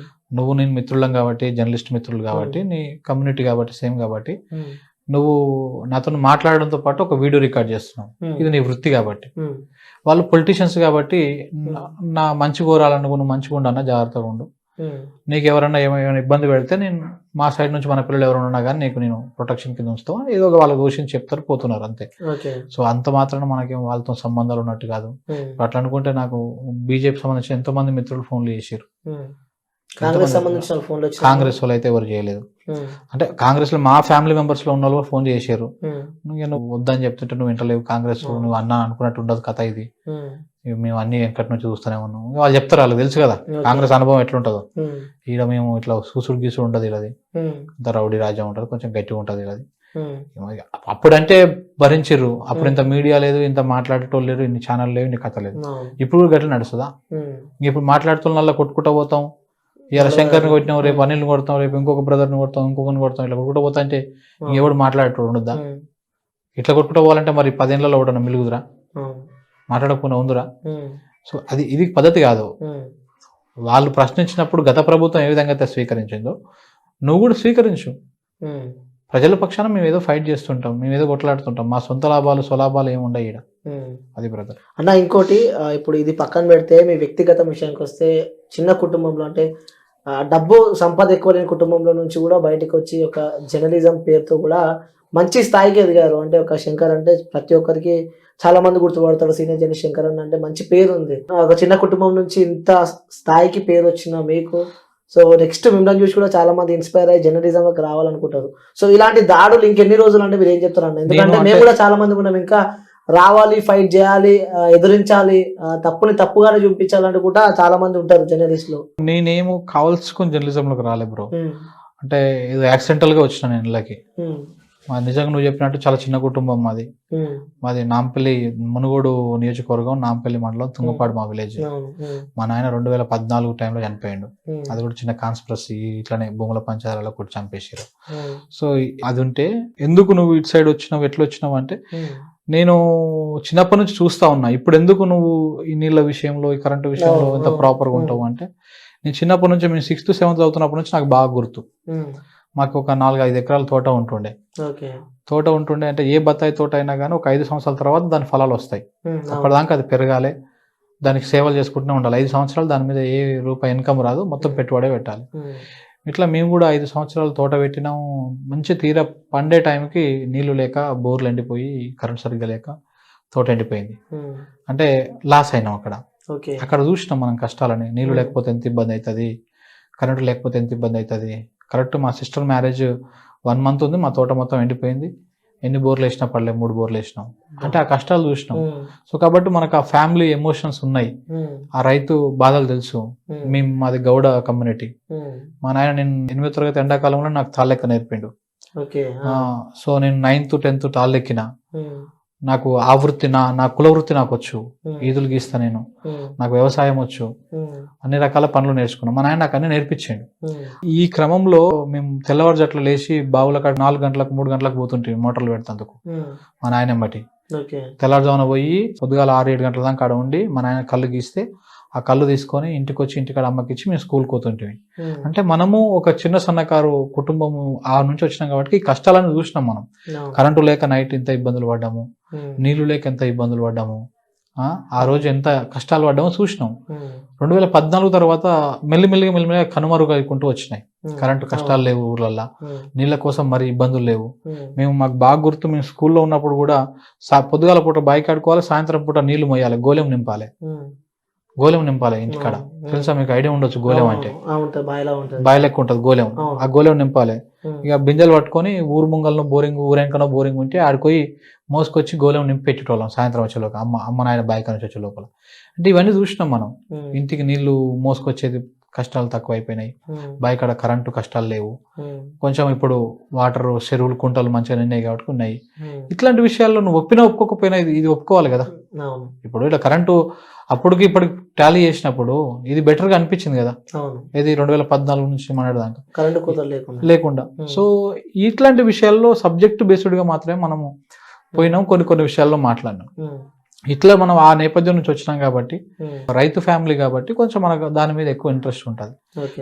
నువ్వు నేను మిత్రులం కాబట్టి, జర్నలిస్ట్ మిత్రులు కాబట్టి, నీ కమ్యూనిటీ కాబట్టి, సేమ్ కాబట్టి నువ్వు నాతో మాట్లాడడంతో పాటు ఒక వీడియో రికార్డ్ చేస్తున్నావు, ఇది నీ వృత్తి కాబట్టి. వాళ్ళు పొలిటీషియన్స్ కాబట్టి నా మంచి కోరాలనుకో, నువ్వు మంచిగా ఉండన్నా జాగ్రత్తగా ఉండు, నీకు ఎవరన్నా ఏమైనా ఇబ్బంది పెడితే నేను మా సైడ్ నుంచి మన పిల్లలు ఎవరైనా ఉన్నా కానీ నీకు నేను ప్రొటెక్షన్ కింద ఉంచుతాం, ఏదో ఒక వాళ్ళ దోషిని చెప్తారు పోతున్నారు అంతే. సో అంత మాత్రాన మనకేం వాళ్ళతో సంబంధాలు ఉన్నట్టు కాదు. అట్లా అనుకుంటే నాకు బీజేపీ సంబంధించిన ఎంతో మంది మిత్రులు ఫోన్లు చేశారు, కాంగ్రెస్ వాళ్ళు అయితే ఎవరు చేయలేదు. అంటే కాంగ్రెస్ లో మా ఫ్యామిలీ మెంబర్స్ లో ఉన్న వాళ్ళు ఫోన్ చేశారు, నువ్వు వద్దని చెప్తుంటే నువ్వు వింటలేవు, కాంగ్రెస్ నువ్వు అన్నా అనుకున్నట్టు ఉండదు కథ, ఇది మేము అన్ని వెంకటి నుంచి చూస్తూనే ఉన్నాం. వాళ్ళు చెప్తారు, వాళ్ళకి తెలుసు కదా కాంగ్రెస్ అనుభవం ఎట్లుంటుందో. ఈడ మేము ఇట్లా సూసుడు గీసుడు ఉండదు, ఇలాది ఇంత రౌడీ రాజ్యం ఉంటుంది, కొంచెం గట్టిగా ఉంటుంది ఇలాది. అప్పుడంటే భరించిర్రు, అప్పుడు ఇంత మీడియా లేదు, ఇంత మాట్లాడేటోళ్ళు లేరు, ఇన్ని ఛానల్ లేవు, ఇన్ని కథ లేదు. ఇప్పుడు గట్ల నడుస్తుందా? ఇప్పుడు మాట్లాడుతున్న వాళ్ళ కొట్టుకుంటా పోతాం, ఇలా శంకర్ని కొట్టినాం, రేపు అనిల్ని కొడతాం, రేపు ఇంకొక బ్రదర్ని కొడతాం, ఇంకొకరిని కొడతాం, ఇట్లా కొట్టుకుంటా పోతా అంటే ఎవడు మాట్లాడేటోడు ఉండద్దా? ఇట్లా కొట్టుకుంటా పోవాలంటే మరి 10 ఏళ్లలో ఒకటి మిలుగుదురా, మాట్లాడకుండా ఉందిరా? సో ఇది పద్ధతి కాదు. వాళ్ళు ప్రశ్నించినప్పుడు గత ప్రభుత్వం ఏ విధంగా అయితే స్వీకరించిందో నువ్వు కూడా స్వీకరించు. ప్రజల పక్షాన మేము ఏదో ఫైట్ చేస్తుంటాం, మేము ఏదో కొట్లాడుతుంటాం, మా సొంత లాభాలు స్వలాభాలు ఏమి ఉండవు ఈడ. అది బ్రదర్. అన్న ఇంకోటి, ఇప్పుడు ఇది పక్కన పెడితే మీ వ్యక్తిగత విషయానికి వస్తే, చిన్న కుటుంబంలో అంటే డబ్బు సంపద ఎక్కువ లేని కుటుంబంలో నుంచి కూడా బయటకు వచ్చి ఒక జర్నలిజం పేరుతో కూడా మంచి స్థాయికి ఎదిగారు. అంటే ఒక శంకర్ అంటే ప్రతి ఒక్కరికి చాలా మంది గుర్తుపడతారు, సీనియర్ జర్నలిస్ట్ శంకర్ అంటే మంచి పేరు ఉంది. ఒక చిన్న కుటుంబం నుంచి ఇంత స్థాయికి పేరు వచ్చిన మీకు, సో నెక్స్ట్ మిమ్మల్ని చూసి కూడా చాలా మంది ఇన్స్పైర్ అయ్యి జర్నలిజంలోకి రావాలనుకుంటారు. సో ఇలాంటి దాడులు ఇంకెన్ని రోజులు అంటే మీరు ఏం చెప్తారు అన్న? ఎందుకంటే మేము కూడా చాలా మంది ఉన్నాం, ఇంకా రావాలి, ఫైట్ చేయాలి, ఎదిరించాలి, తప్పుని తప్పుగానే చూపించాలంటే కూడా చాలా మంది ఉంటారు జర్నలిస్టులు. నేనేమో కావాల్సుకుని జర్నలిజంలోకి రాలే బ్రో, అంటే ఏదో యాక్సిడెంటల్ గా వచ్చిన నేను ఇళ్ళకి. నిజంగా నువ్వు చెప్పినట్టు చాలా చిన్న కుటుంబం మాది నాంపల్లి, మునుగోడు నియోజకవర్గం, నాంపల్లి మండలం, తుంగపాడు మా విలేజ్. మా నాయన 2014 టైంలో చనిపోయాడు. అది కూడా చిన్న కాన్స్పిరసీ, ఇట్లానే భూముల పంచాయతీలలో కూడా చంపేసారు. సో అది ఉంటే ఎందుకు నువ్వు ఇటు సైడ్ వచ్చినావు, ఎట్లా వచ్చినావు అంటే, నేను చిన్నప్పటి నుంచి చూస్తా ఉన్నా, ఇప్పుడు ఎందుకు నువ్వు ఈ నీళ్ళ విషయంలో, ఈ కరెంటు విషయంలో ఇంత ప్రాపర్గా ఉంటావు అంటే, నేను చిన్నప్పటి నుంచి, మేము 6th 7th చదువుతున్నప్పటి నుంచి నాకు బాగా గుర్తు. మాకు ఒక 4-5 ఎకరాల తోట ఉంటుండే. ఓకే. తోట ఉంటుండే అంటే ఏ బత్తాయి తోట అయినా కానీ ఒక 5 సంవత్సరాల తర్వాత దాని ఫలాలు వస్తాయి. అప్పటిదాకా అది పెరగాలి, దానికి సేవలు చేసుకుంటూనే ఉండాలి. 5 సంవత్సరాలు దాని మీద ఏ రూపాయి ఇన్కమ్ రాదు, మొత్తం పెట్టుబడే పెట్టాలి. ఇట్లా మేము కూడా 5 సంవత్సరాలు తోట పెట్టినాం. మంచి తీర పండే టైంకి నీళ్లు లేక బోర్లు ఎండిపోయి కరెంట్ సరిగ్గా లేక తోట ఎండిపోయింది. అంటే లాస్ అయినాం అక్కడ. అక్కడ చూసినాం మనం కష్టాలని. నీళ్లు లేకపోతే ఎంత ఇబ్బంది అవుతుంది, కరెంటు లేకపోతే ఎంత ఇబ్బంది అవుతుంది. కరెక్ట్ మా సిస్టర్ మ్యారేజ్ 1 month ఉంది, మా తోట మొత్తం ఎండిపోయింది. ఎన్ని బోర్లు వేసినా పడలే, 3 బోర్లు వేసినాం. అంటే ఆ కష్టాలు చూసినాం. సో కాబట్టి మనకు ఆ ఫ్యామిలీ ఎమోషన్స్ ఉన్నాయి, ఆ రైతు బాధలు తెలుసు. మాది గౌడ కమ్యూనిటీ. మా నాయన నేను 8వ తరగతి ఎండాకాలంలో నాకు తాళ్ళెక్క నేర్పిండు. సో నేను 9th 10th తాళ్ళెక్కిన. నాకు ఆ వృత్తి నా కుల వృత్తి నాకు వచ్చు. ఈదులు గీస్తా నేను, నాకు వ్యవసాయం వచ్చు, అన్ని రకాల పనులు నేర్చుకున్నాను. మా నాయన నాకు అన్ని నేర్పించాడు. ఈ క్రమంలో మేము తెల్లవారుజాట్ల లేచి బావుల కాడ 4 గంటలకు 3 గంటలకు పోతుంటే మోటార్లు పెడతాందుకు మా నాయన బట్టి. తెల్లవారుజామున పోయి పొద్దుగాల 6-7 గంటల దాకా కాడ ఉండి మా నాయన కళ్ళు గీస్తే ఆ కళ్ళు తీసుకొని ఇంటికి వచ్చి ఇంటికాడ అమ్మకిచ్చి మేము స్కూల్కి పోతుంటే. అంటే మనము ఒక చిన్న సన్నకారు కుటుంబము ఆ నుంచి వచ్చినాం కాబట్టి ఈ కష్టాలను చూసినాం మనం. కరెంటు లేక నైట్ ఎంత ఇబ్బందులు పడ్డాము, నీళ్లు లేక ఎంత ఇబ్బందులు పడ్డాము, ఆ రోజు ఎంత కష్టాలు పడ్డామో చూసినాం. 2014 తర్వాత మెల్లిమెల్లిగా కనుమరుగైకుంటూ వచ్చినాయి. కరెంటు కష్టాలు లేవు ఊర్లల్లో, నీళ్ళ కోసం మరి ఇబ్బందులు లేవు. మాకు బాగా గుర్తు, మేము స్కూల్లో ఉన్నప్పుడు కూడా పొద్దుగాల పూట బాయి కడుకోవాలి, సాయంత్రం పూట నీళ్లు మొయ్యాలి, గోలెం నింపాలి ఇంటికాడ. తెలుసా మీకు? ఐడియా ఉండొచ్చు గోలెం అంటే. బాయి లెక్క ఉంటుంది గోలెం. ఆ గోలెం నింపాలి. ఇక బిందెలు పట్టుకొని ఊరు ముంగల్లో బోరింగ్, ఊరెంకనో బోరింగ్ ఉంటే ఆడిపోయి మోసుకొచ్చి గోలెం నింపి పెట్టేటోళ్ళం సాయంత్రం వచ్చే లోపల. అమ్మ నాయన బాయి నుంచి వచ్చే లోపల. అంటే ఇవన్నీ చూసినాం మనం. ఇంటికి నీళ్లు మోసుకొచ్చేది కష్టాలు తక్కువ అయిపోయినాయి. బాయి కాడ కరెంటు కష్టాలు లేవు. కొంచెం ఇప్పుడు వాటర్, చెరువులు, కుంటలు మంచిగా నిన్నాయి కాబట్టి ఉన్నాయి. ఇట్లాంటి విషయాల్లో నువ్వు ఒప్పుకోకపోయినా ఇది ఒప్పుకోవాలి కదా. ఇప్పుడు ఇట్లా కరెంటు అప్పటికి ఇప్పటికి టాలీ చేసినప్పుడు ఇది బెటర్ గా అనిపించింది కదా. ఇది 2014 నుంచి మాట్లాడదాకా కరెంటు లేకుండా. సో ఇట్లాంటి విషయాల్లో సబ్జెక్ట్ బేస్డ్ గా మాత్రమే మనము పోయినాం, కొన్ని విషయాల్లో మాట్లాడినాం. ఇట్లా మనం ఆ నేపథ్యం నుంచి వచ్చినాం కాబట్టి, రైతు ఫ్యామిలీ కాబట్టి కొంచెం మనకు దాని మీద ఎక్కువ ఇంట్రెస్ట్ ఉంటుంది.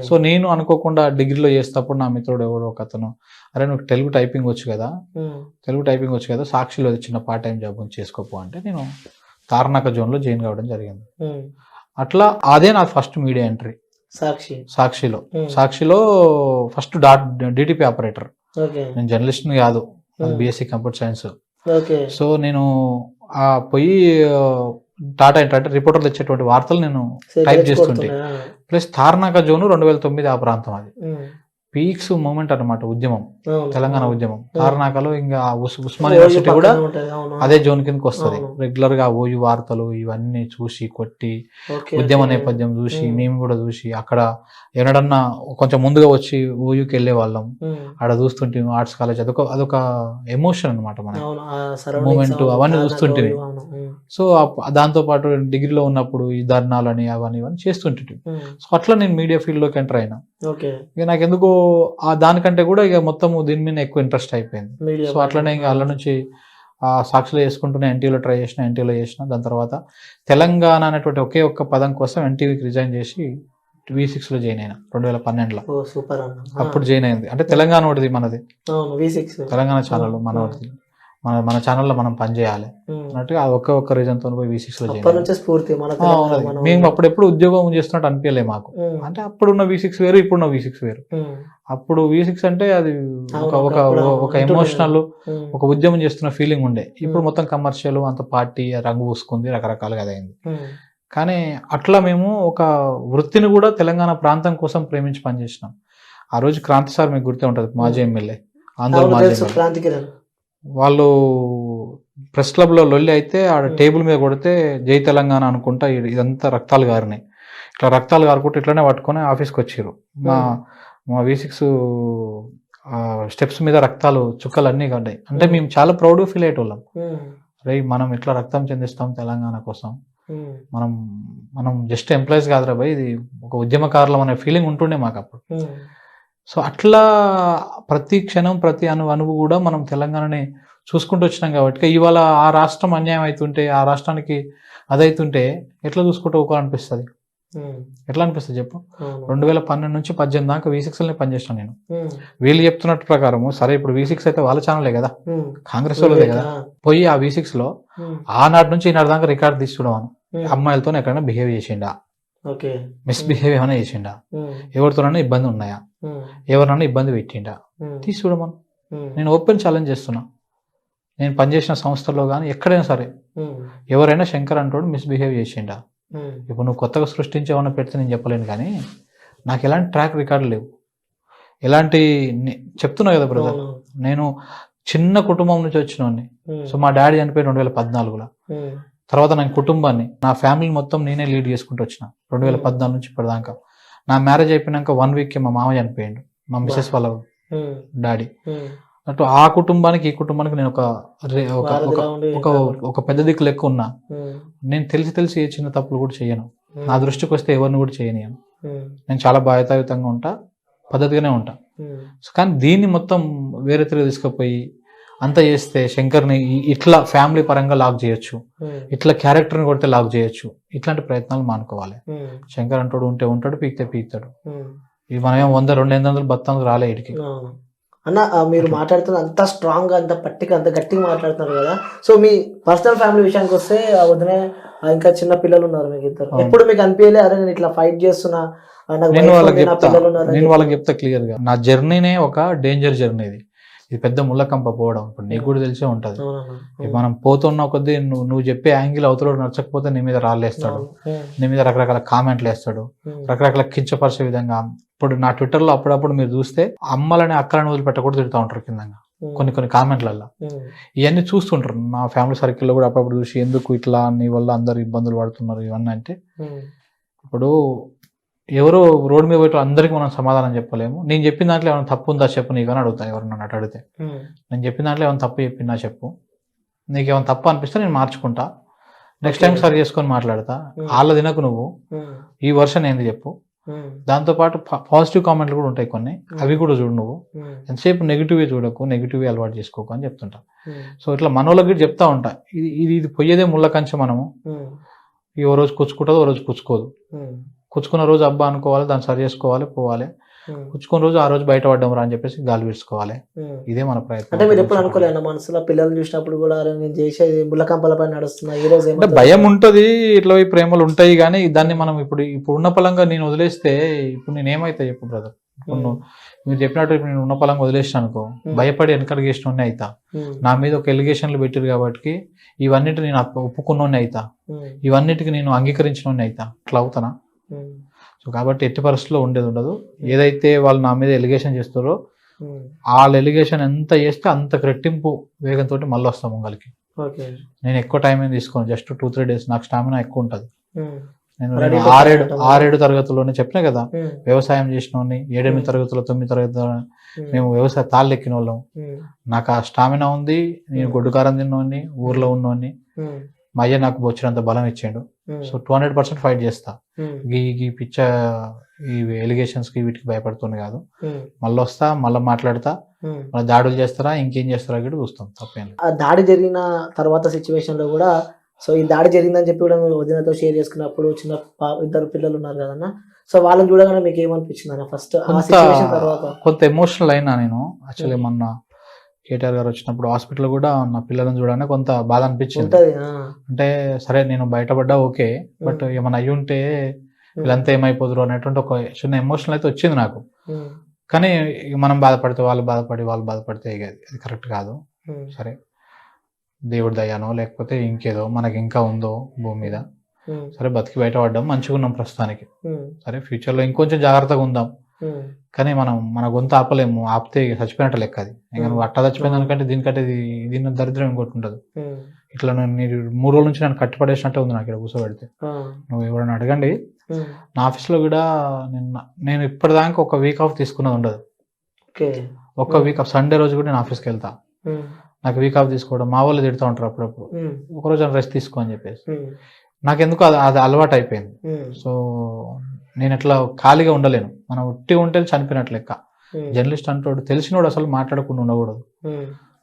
సో నేను అనుకోకుండా డిగ్రీలో చేసేటప్పుడు నా మిత్రుడు ఎవడో ఒక అతను, అరే నువ్వు తెలుగు టైపింగ్ వచ్చు కదా, సాక్షిలో చిన్న పార్ట్ టైం జాబ్ చేసుకోపో అంటే నేను తార్నాక జోన్లో జాయిన్ కావడం జరిగింది. అట్లా అదే నా ఫస్ట్ మీడియా ఎంట్రీ. సాక్షిలో ఫస్ట్ డిటిపి ఆపరేటర్. నేను జర్నలిస్ట్ కాదు, బిఎస్సి కంప్యూటర్ సైన్స్. సో నేను పోయి టాటా ఎంట్రీ అంటే రిపోర్టర్లు తెచ్చేటువంటి వార్తలు నేను టైప్ చేస్తుంటే. ప్లస్ తార్నాక జోను 2009 ఆ ప్రాంతం. అది పీక్స్ మూమెంట్ అనమాట ఉద్యమం, తెలంగాణ ఉద్యమం. తార్నాకలో ఇంకా ఉస్మాన్ యూనివర్సిటీ కూడా అదే జోన్ కిందకి వస్తుంది. రెగ్యులర్ గా ఓయూ వార్తలు ఇవన్నీ చూసి కొట్టి, ఉద్యమ నేపథ్యం చూసి మేము కూడా చూసి, అక్కడ ఎవడన్నా కొంచెం ముందుగా వచ్చి ఓయూకి వెళ్ళే వాళ్ళం. ఆడ చూస్తుంటే ఆర్ట్స్ కాలేజ్ అదొక ఎమోషన్ అనమాట మన మూమెంట్, అవన్నీ చూస్తుంటే. సో దాంతో పాటు డిగ్రీలో ఉన్నప్పుడు ఈ ధర్నాలని అవన్నీ చేస్తుంటే. సో అట్లా నేను మీడియా ఫీల్డ్ లోకి ఎంటర్ అయినా. ఇక నాకు ఎందుకో దానికంటే కూడా ఇక మొత్తం దీని మీద ఎక్కువ ఇంట్రెస్ట్ అయిపోయింది. సో అట్లనే ఇంకా అల్ల నుంచి సాక్షిలో చేసుకుంటూనే ఎన్టీవీలో ట్రై ఎన్టీవీలో చేసిన. దాని తర్వాత తెలంగాణ అనేటువంటి ఒకే ఒక్క పదం కోసం ఎన్టీవీకి రిజైన్ చేసి V6లో జాయిన్ అయినా 2012లో. అప్పుడు జాయిన్ అయింది. అంటే తెలంగాణ ఒకటిది మనది, తెలంగాణ ఛానల్ మనది, మన ఛానల్లో మనం పనిచేయాలి అన్నట్టుగా ఒక్క రీజన్ తో పోయి V6లో జాయిన్. మేము అప్పుడెప్పుడు ఉద్యోగం చేస్తున్నట్టు అనిపించలే మాకు. అంటే అప్పుడున్న V6 వేరు, ఇప్పుడున్న V6 వేరు. అప్పుడు V6 అంటే అది ఒక ఎమోషనల్, ఒక ఉద్యమం చేస్తున్న ఫీలింగ్ ఉండే. ఇప్పుడు మొత్తం కమర్షియల్, అంత పార్టీ రంగు పూసుకుంది, రకరకాలుగా అదైంది. కానీ అట్లా మేము ఒక వృత్తిని కూడా తెలంగాణ ప్రాంతం కోసం ప్రేమించి పనిచేసినాం. ఆ రోజు క్రాంతి సార్ మీకు గుర్తే ఉంటుంది, మాజీ ఎమ్మెల్యే, ఆంధ్ర మాజీ ఎమ్మెల్యే. వాళ్ళు ప్రెస్ క్లబ్ లో లొల్లి అయితే ఆడ టేబుల్ మీద కొడితే జై తెలంగాణ అనుకుంటా ఇదంతా రక్తాలు గారినాయి. ఇట్లా రక్తాలు గారుకుంటూ ఇట్లానే పట్టుకొని ఆఫీస్కి వచ్చారు. మా V6 స్టెప్స్ మీద రక్తాలు చుక్కలు అన్నీ కడ్డాయి. అంటే మేము చాలా ప్రౌడ్గా ఫీల్ అయ్యేటోళ్ళం. రే మనం ఇట్లా రక్తం చెందిస్తాం తెలంగాణ కోసం, మనం జస్ట్ ఎంప్లాయీస్ కాదురా భయ్, ఇది ఒక ఉద్యమకారులం అనే ఫీలింగ్ ఉంటుండే మాకు అప్పుడు. సో అట్లా ప్రతి క్షణం, ప్రతి అణువు కూడా మనం తెలంగాణని చూసుకుంటూ వచ్చినాం కాబట్టి ఇవాళ ఆ రాష్ట్రం అన్యాయం అవుతుంటే, ఆ రాష్ట్రానికి అదైతుంటే ఎట్లా చూసుకుంటూ పోవాలనిపిస్తుంది. ఎట్లా అనిపిస్తుంది చెప్పు. 2012 నుంచి 18 దాకా V6 పనిచేస్తాను నేను. వీళ్ళు చెప్తున్నట్టు ప్రకారము సరే ఇప్పుడు V6 అయితే వాళ్ళ ఛానలే కదా, కాంగ్రెస్ వాళ్ళదే కదా, పోయి ఆ V6 లో ఆనాటి నుంచి ఈనాటి దాకా రికార్డు తీసుకోవడం, అమ్మాయిలతో ఎక్కడైనా బిహేవ్ చేసిండా, మిస్బిహేవ్ ఏమైనా చేసిండా, ఎవరితోనైనా ఇబ్బంది ఉన్నాయా, ఎవరినైనా ఇబ్బంది పెట్టిండా తీసుకోవడం. నేను ఓపెన్ ఛాలెంజ్ చేస్తున్నా. నేను పనిచేసిన సంస్థల్లో కానీ ఎక్కడైనా సరే ఎవరైనా శంకర్ అంటోడు మిస్బిహేవ్ చేసిండా, ఇప్పుడు నువ్వు కొత్తగా సృష్టించి ఏమైనా పెడితే నేను చెప్పలేను, కానీ నాకు ఎలాంటి ట్రాక్ రికార్డు లేవు, ఎలాంటి చెప్తున్నా కదా బ్రదర్, నేను చిన్న కుటుంబం నుంచి వచ్చినోడిని. సో మా డాడీ చనిపోయి 2014లో, తర్వాత నేను కుటుంబాన్ని నా ఫ్యామిలీ మొత్తం నేనే లీడ్ చేసుకుంటూ వచ్చిన 2014 నుంచి ఇప్పటిదాకా. నా మ్యారేజ్ అయిపోయినాక 1 వీక్కి మా మామ చనిపోయాడు, మా మిసెస్ వాళ్ళ డాడీ. అటు ఆ కుటుంబానికి ఈ కుటుంబానికి నేను ఒక పెద్ద దిక్కు లెక్క ఉన్నా. నేను తెలిసి ఏ చిన్న తప్పులు కూడా చేయను, నా దృష్టికి వస్తే ఎవరిని కూడా చేయనియను. నేను చాలా బాధ్యతాయుతంగా ఉంటా, పద్ధతిగానే ఉంటా. కానీ దీన్ని మొత్తం వేరే తిరిగి తీసుకుపోయి అంత చేస్తే శంకర్ని ఇట్లా ఫ్యామిలీ పరంగా లాక్ చేయొచ్చు, ఇట్లా క్యారెక్టర్ని కొడితే లాక్ చేయొచ్చు. ఇట్లాంటి ప్రయత్నాలు మానుకోవాలి. శంకర్ అంటాడు ఉంటే ఉంటాడు, పీకితే పీకుతాడు. ఇది మనం 100-200 బత్తానికి రాలే ఇడికి. అన్న మీరు మాట్లాడుతున్న అంత స్ట్రాంగ్ గా, అంత పట్టిగా, అంత గట్టిగా మాట్లాడుతున్నారు కదా. సో మీ పర్సనల్ ఫ్యామిలీ విషయానికి వస్తే వదిలే ఇంకా చిన్న పిల్లలు ఉన్నారు మీకు ఇద్దరు. ఎప్పుడు మీకు అనిపించలే అరే నేను ఇట్లా ఫైట్ చేస్తున్నా, నేను వాళ్ళకి చెప్తా క్లియర్ గా, నా జర్నీనే ఒక డేంజర్ జర్నీ. ఇది పెద్ద ముళ్ళకంప పోవడం. ఇప్పుడు నీకు కూడా తెలిసే ఉంటది, మనం పోతున్న కొద్దీ నువ్వు చెప్పే యాంగిల్ అవతల నచ్చకపోతే నీ మీద రాళ్ళేస్తాడు, నీ మీద రకరకాల కామెంట్లు వేస్తాడు, రకరకాల కించపరిచే విధంగా. ఇప్పుడు నా ట్విట్టర్ లో అప్పుడప్పుడు మీరు చూస్తే అమ్మలని అక్కలని వదిలిపెట్టకూడదు తిడుతూ ఉంటారు కింద కొన్ని కామెంట్లలో. ఇవన్నీ చూస్తుంటారు నా ఫ్యామిలీ సర్కిల్లో కూడా అప్పుడప్పుడు చూసి, ఎందుకు ఇట్లా నీ వల్ల అందరు ఇబ్బందులు పడుతున్నారు ఇవన్నీ అంటే. ఇప్పుడు ఎవరో రోడ్డు మీద పోయి అందరికీ మనం సమాధానం చెప్పలేము. నేను చెప్పిన దాంట్లో ఏమైనా తప్పు ఉందా చెప్పు నీకు అని అడుగుతా. ఎవరన్నా నన్ను అడిగితే నేను చెప్పిన దాంట్లో ఏమైనా తప్పు చెప్పినా చెప్పు, నీకు ఏమైనా తప్పు అనిపిస్తే నేను మార్చుకుంటా, నెక్స్ట్ టైం సరి చేసుకొని మాట్లాడతా. వాళ్ళ తినకు నువ్వు, ఈ వర్షన్ ఏంది చెప్పు. దాంతోపాటు పాజిటివ్ కామెంట్లు కూడా ఉంటాయి కొన్ని, అవి కూడా చూడు. నువ్వు ఎంతసేపు నెగిటివ్ చూడకు, నెగిటివ్ అలవాటు చేసుకోకు అని చెప్తుంటా. సో ఇట్లా మనోళ్ళకి చెప్తా ఉంటా, ఇది పోయేదే ముళ్ళ కంచె. మనము ఓ రోజు కూర్చుకుంటుంది, ఓ రోజు కూర్చుకోదు. కూర్చుకున్న రోజు అబ్బా అనుకోవాలి, దాన్ని సరి చేసుకోవాలి, పోవాలి. కూర్చుకున్న రోజు ఆ రోజు బయటపడ్డం రా అని చెప్పేసి గాలి విడుచుకోవాలి. ఇదే మన ప్రయత్నం. అంటే మీరు ఎప్పుడు అనుకోలేనా మనసులో పిల్లలు చూసినప్పుడు కూడా నేను చేసేది ముళ్ళకంపల పైన నడుస్తున్నా, ఈ రోజు అంటే భయం ఉంటది, ఇట్లా ప్రేమలు ఉంటాయి. కానీ దాన్ని మనం ఇప్పుడు ఉన్న పలంగా నేను వదిలేస్తే ఇప్పుడు నేను ఏమైతా చెప్పు బ్రదర్. ఇప్పుడు మీరు చెప్పినట్టు ఇప్పుడు నేను ఉన్న పలంగా వదిలేసిన అనుకో, భయపడి వెనకడికి వేసినోనే అవుతా. నా మీద ఒక ఎలిగేషన్లు పెట్టారు కాబట్టి ఇవన్నిటి నేను ఒప్పుకున్నోనే అవుతా, ఇవన్నిటికి నేను అంగీకరించినోనే అవుతా. అట్లా అవుతానా? సో కాబట్టి ఎట్టి పరిస్థితుల్లో ఉండేది ఉండదు. ఏదైతే వాళ్ళు నా మీద ఎలిగేషన్ చేస్తారో వాళ్ళ ఎలిగేషన్ ఎంత చేస్తే అంత రెట్టింపు వేగంతో మళ్ళీ వస్తాం ముంగలికి. నేను ఎక్కువ టైం ఏం తీసుకోను, జస్ట్ 2-3 days. నాకు స్టామినా ఎక్కువ ఉంటుంది. నేను 6-7 తరగతుల్లోనే చెప్పినా కదా, వ్యవసాయం చేసిన వాడిని. 7-8 తరగతులు 9 తరగతులు మేము వ్యవసాయ తాళ్ళు ఎక్కిన వాళ్ళం. నాకు ఆ స్టామినా ఉంది. నేను గొడ్డుకారం తిన్నవాడిని, ఊర్లో ఉన్నవాడిని. మా అయ్య నాకు వచ్చినంత బలం ఇచ్చాడు. సో 200% ఫైట్ చేస్తా. ఈ పిచ్చ ఈ ఎలిగేషన్స్ కి వీటికి భయపడుతుంది కాదు. మళ్ళీ వస్తా, మళ్ళీ మాట్లాడతా. మళ్ళీ దాడులు చేస్తారా, ఇంకేం చేస్తారా కూడా చూస్తాం. తప్పేం. ఆ దాడి జరిగిన తర్వాత సిచ్యువేషన్ లో కూడా, సో ఈ దాడి జరిగిందని చెప్పి కూడా మీరు వదినతో షేర్ చేసుకున్నప్పుడు చిన్న 2 పిల్లలు ఉన్నారు కదన్నా, సో వాళ్ళని చూడగానే మీకు ఏమనిపించింది అన్న ఫస్ట్ ఆ సిచ్యువేషన్ తర్వాత? కొంత ఎమోషనల్ అయినా నేను. యాక్చువల్లీ మొన్న కేటీఆర్ గారు వచ్చినప్పుడు హాస్పిటల్ కూడా నా పిల్లలను చూడగానే కొంత బాధ అనిపించింది. అంటే సరే నేను బయటపడ్డా ఓకే, బట్ ఏమైనా అయ్యి ఉంటే వీళ్ళంతా ఏమైపోతారు అనేటువంటి ఒక చిన్న ఎమోషనల్ అయితే వచ్చింది నాకు. కానీ మనం బాధపడితే వాళ్ళు బాధపడితే అది కరెక్ట్ కాదు. సరే దేవుడి దయానో లేకపోతే ఇంకేదో మనకి ఇంకా ఉందో భూమి మీద, సరే బతికి బయటపడ్డాం, మంచిగా ఉన్నాం ప్రస్తుతానికి. సరే ఫ్యూచర్లో ఇంకొంచెం జాగ్రత్తగా ఉందాం. కానీ మనం మన గొంతు ఆపలేము, ఆపితే చచ్చిపోయినట్టు లెక్క. అది ఇంకా నువ్వు అట్టా చచ్చిపోయిన దానికంటే దీని దరిద్రం ఇంకోటి ఉండదు. ఇట్లా నేను 3 రోజుల నుంచి నన్ను కట్టిపడేసినట్టే ఉంది నాకు ఇక్కడ కూర్చోబెడితే. నువ్వు ఎవరైనా అడగండి, నా ఆఫీస్లో కూడా నేను ఇప్పటిదాకా ఒక వీక్ ఆఫ్ తీసుకున్నది ఉండదు. ఒక వీక్ ఆఫ్ సండే రోజు కూడా నేను ఆఫీస్కి వెళ్తా. నాకు వీక్ ఆఫ్ తీసుకోవడం మా వాళ్ళు తిడుతూ ఉంటారు అప్పుడప్పుడు, ఒకరోజు రెస్ట్ తీసుకో అని చెప్పేసి. నాకెందుకు అది అలవాటు అయిపోయింది. సో నేను ఇట్లా ఖాళీగా ఉండలేను. మనం ఉట్టిగా ఉంటే చనిపోయినట్లు లెక్క. జర్నలిస్ట్ అంటాడు తెలిసినోడు అసలు మాట్లాడకుండా ఉండకూడదు.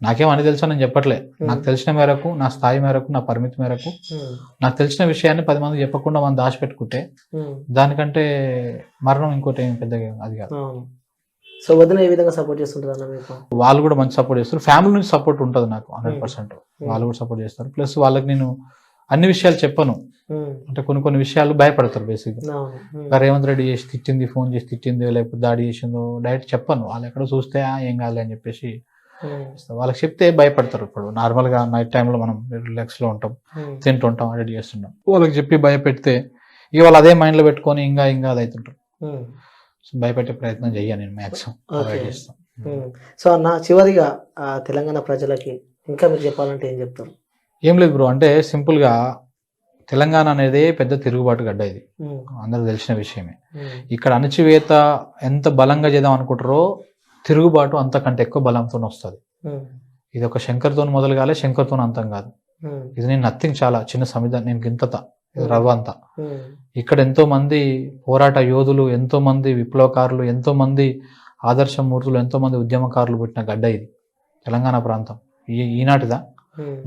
నాకేం అని తెలుసా నేను చెప్పట్లే. నాకు తెలిసిన మేరకు, నా స్థాయి మేరకు, నా పరిమితి మేరకు నాకు తెలిసిన విషయాన్ని 10 మంది చెప్పకుండా మనం దాచిపెట్టుకుంటే దానికంటే మరణం ఇంకోటి ఏం పెద్దగా అది కాదు. సో వదిన ఏ విధంగా సపోర్ట్ చేస్తుంటారు అన్న మీకు? వాళ్ళు కూడా మంచి సపోర్ట్ చేస్తారు. ఫ్యామిలీ నుంచి సపోర్ట్ ఉంటుంది నాకు 100%. వాళ్ళు కూడా సపోర్ట్ చేస్తారు. ప్లస్ వాళ్ళకి నేను అన్ని విషయాలు చెప్పను. అంటే కొన్ని విషయాలు భయపడతారు బేసిక్గా. రేవంత్ రెడ్డి చేసి తిట్టింది, ఫోన్ చేసి తిట్టింది, లేకపోతే దాడి చేసిందో డైరెక్ట్ చెప్పను. వాళ్ళు ఎక్కడో చూస్తే ఏం కాదు అని చెప్పేసి వాళ్ళకి చెప్తే భయపడతారు. ఇప్పుడు నార్మల్గా నైట్ టైంలో మనం రిలాక్స్లో ఉంటాం, తింటుంటాం, రెడీ చేస్తుంటాం. వాళ్ళకి చెప్పి భయపెడితే ఇక వాళ్ళు అదే మైండ్లో పెట్టుకొని ఇంకా అది అవుతుంటారు. సో భయపెట్టే ప్రయత్నం చెయ్యాను నేను మ్యాక్సిమం. సో అన్న చివరిగా తెలంగాణ ప్రజలకి ఇంకా మీరు చెప్పాలంటే ఏం చెప్తారు? ఏం లేదు బ్రో, అంటే సింపుల్గా తెలంగాణ అనేది పెద్ద తిరుగుబాటు గడ్డ. ఇది అందరికి తెలిసిన విషయమే. ఇక్కడ అణచివేత ఎంత బలంగా చేద్దాం అనుకుంటారో తిరుగుబాటు అంతకంటే ఎక్కువ బలంతో వస్తుంది. ఇది ఒక శంకర్తో మొదలు కాలే, శంకర్తో అంతం కాదు. ఇది నేను నథింగ్, చాలా చిన్న సమిధ, నేను గింతత రవ్వ అంతా. ఇక్కడ ఎంతో మంది పోరాట యోధులు, ఎంతో మంది విప్లవకారులు, ఎంతో మంది ఆదర్శమూర్తులు, ఎంతో మంది ఉద్యమకారులు పుట్టిన గడ్డ ఇది తెలంగాణ ప్రాంతం. ఈనాటిదా?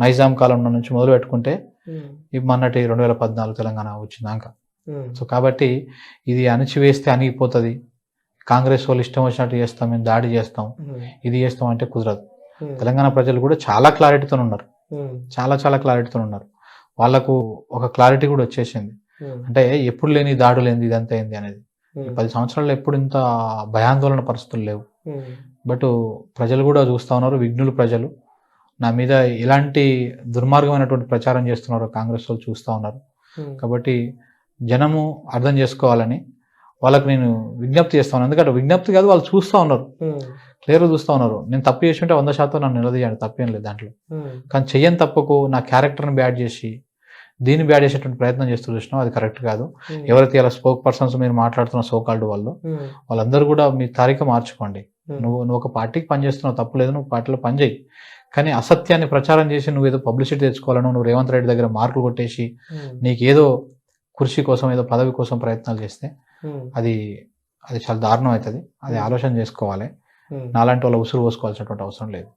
నైజాం కాలం నుంచి మొదలు పెట్టుకుంటే మొన్నటి 2014 తెలంగాణ వచ్చినాక. సో కాబట్టి ఇది అణిచివేస్తే అణిగిపోతుంది, కాంగ్రెస్ వాళ్ళు ఇష్టం వచ్చినట్టు చేస్తాం, మేము దాడి చేస్తాం, ఇది చేస్తాం అంటే కుదరదు. తెలంగాణ ప్రజలు కూడా చాలా క్లారిటీతో ఉన్నారు, చాలా క్లారిటీతో ఉన్నారు. వాళ్ళకు ఒక క్లారిటీ కూడా వచ్చేసింది. అంటే ఎప్పుడు లేని దాడులు ఏంది, ఇదంతా ఏంది అనేది. 10 సంవత్సరాల్లో ఎప్పుడు ఇంత భయాందోళన పరిస్థితులు లేవు. బట్ ప్రజలు కూడా చూస్తూ ఉన్నారు, విఘ్నులు ప్రజలు. నా మీద ఎలాంటి దుర్మార్గమైనటువంటి ప్రచారం చేస్తున్నారో కాంగ్రెస్ వాళ్ళు చూస్తూ ఉన్నారు. కాబట్టి జనము అర్థం చేసుకోవాలని వాళ్ళకి నేను విజ్ఞప్తి చేస్తాను. ఎందుకంటే విజ్ఞప్తి కాదు, వాళ్ళు చూస్తూ ఉన్నారు, క్లియర్గా చూస్తూ ఉన్నారు. నేను తప్పు చేసి ఉంటే 100% నన్ను నిలదీయండి, తప్పేం లేదు దాంట్లో. కానీ చెయ్యని తప్పుకు నా క్యారెక్టర్ని బ్యాడ్ చేసి దీన్ని బ్యాడ్ చేసేటువంటి ప్రయత్నం చేస్తూ చూసినాం, అది కరెక్ట్ కాదు. ఎవరైతే ఇలా స్పోక్ పర్సన్స్ మీరు మాట్లాడుతున్న సోకాల్డ్ వాళ్ళందరూ కూడా మీ తారీఖు మార్చుకోండి. నువ్వు ఒక పార్టీకి పనిచేస్తున్నావు, తప్పు లేదు, నువ్వు పార్టీలో పనిచేయి. కానీ అసత్యాన్ని ప్రచారం చేసి నువ్వు ఏదో పబ్లిసిటీ తెచ్చుకోవాలను, నువ్వు రేవంత్ రెడ్డి దగ్గర మార్కులు కొట్టేసి నీకేదో కుర్చీ కోసం, ఏదో పదవి కోసం ప్రయత్నాలు చేస్తే అది చాలా దారుణం అవుతుంది. అది ఆలోచన చేసుకోవాలి. నాలాంటి వాళ్ళ ఉసురు పోసుకోవాల్సినటువంటి అవసరం లేదు.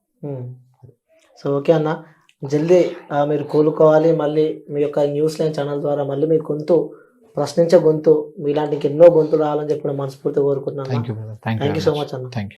సో ఓకే అన్న, జల్దీ మీరు కోలుకోవాలి. మళ్ళీ మీ యొక్క న్యూస్ లైన్ ఛానల్ ద్వారా మళ్ళీ మీ గొంతు ప్రశ్నించే గొంతు, మీలాంటి ఎన్నో గొంతులు రావాలని చెప్పి మనస్ఫూర్తిగా కోరుకుంటున్నాను. థ్యాంక్ యూ సో మచ్ అన్న. Thank you.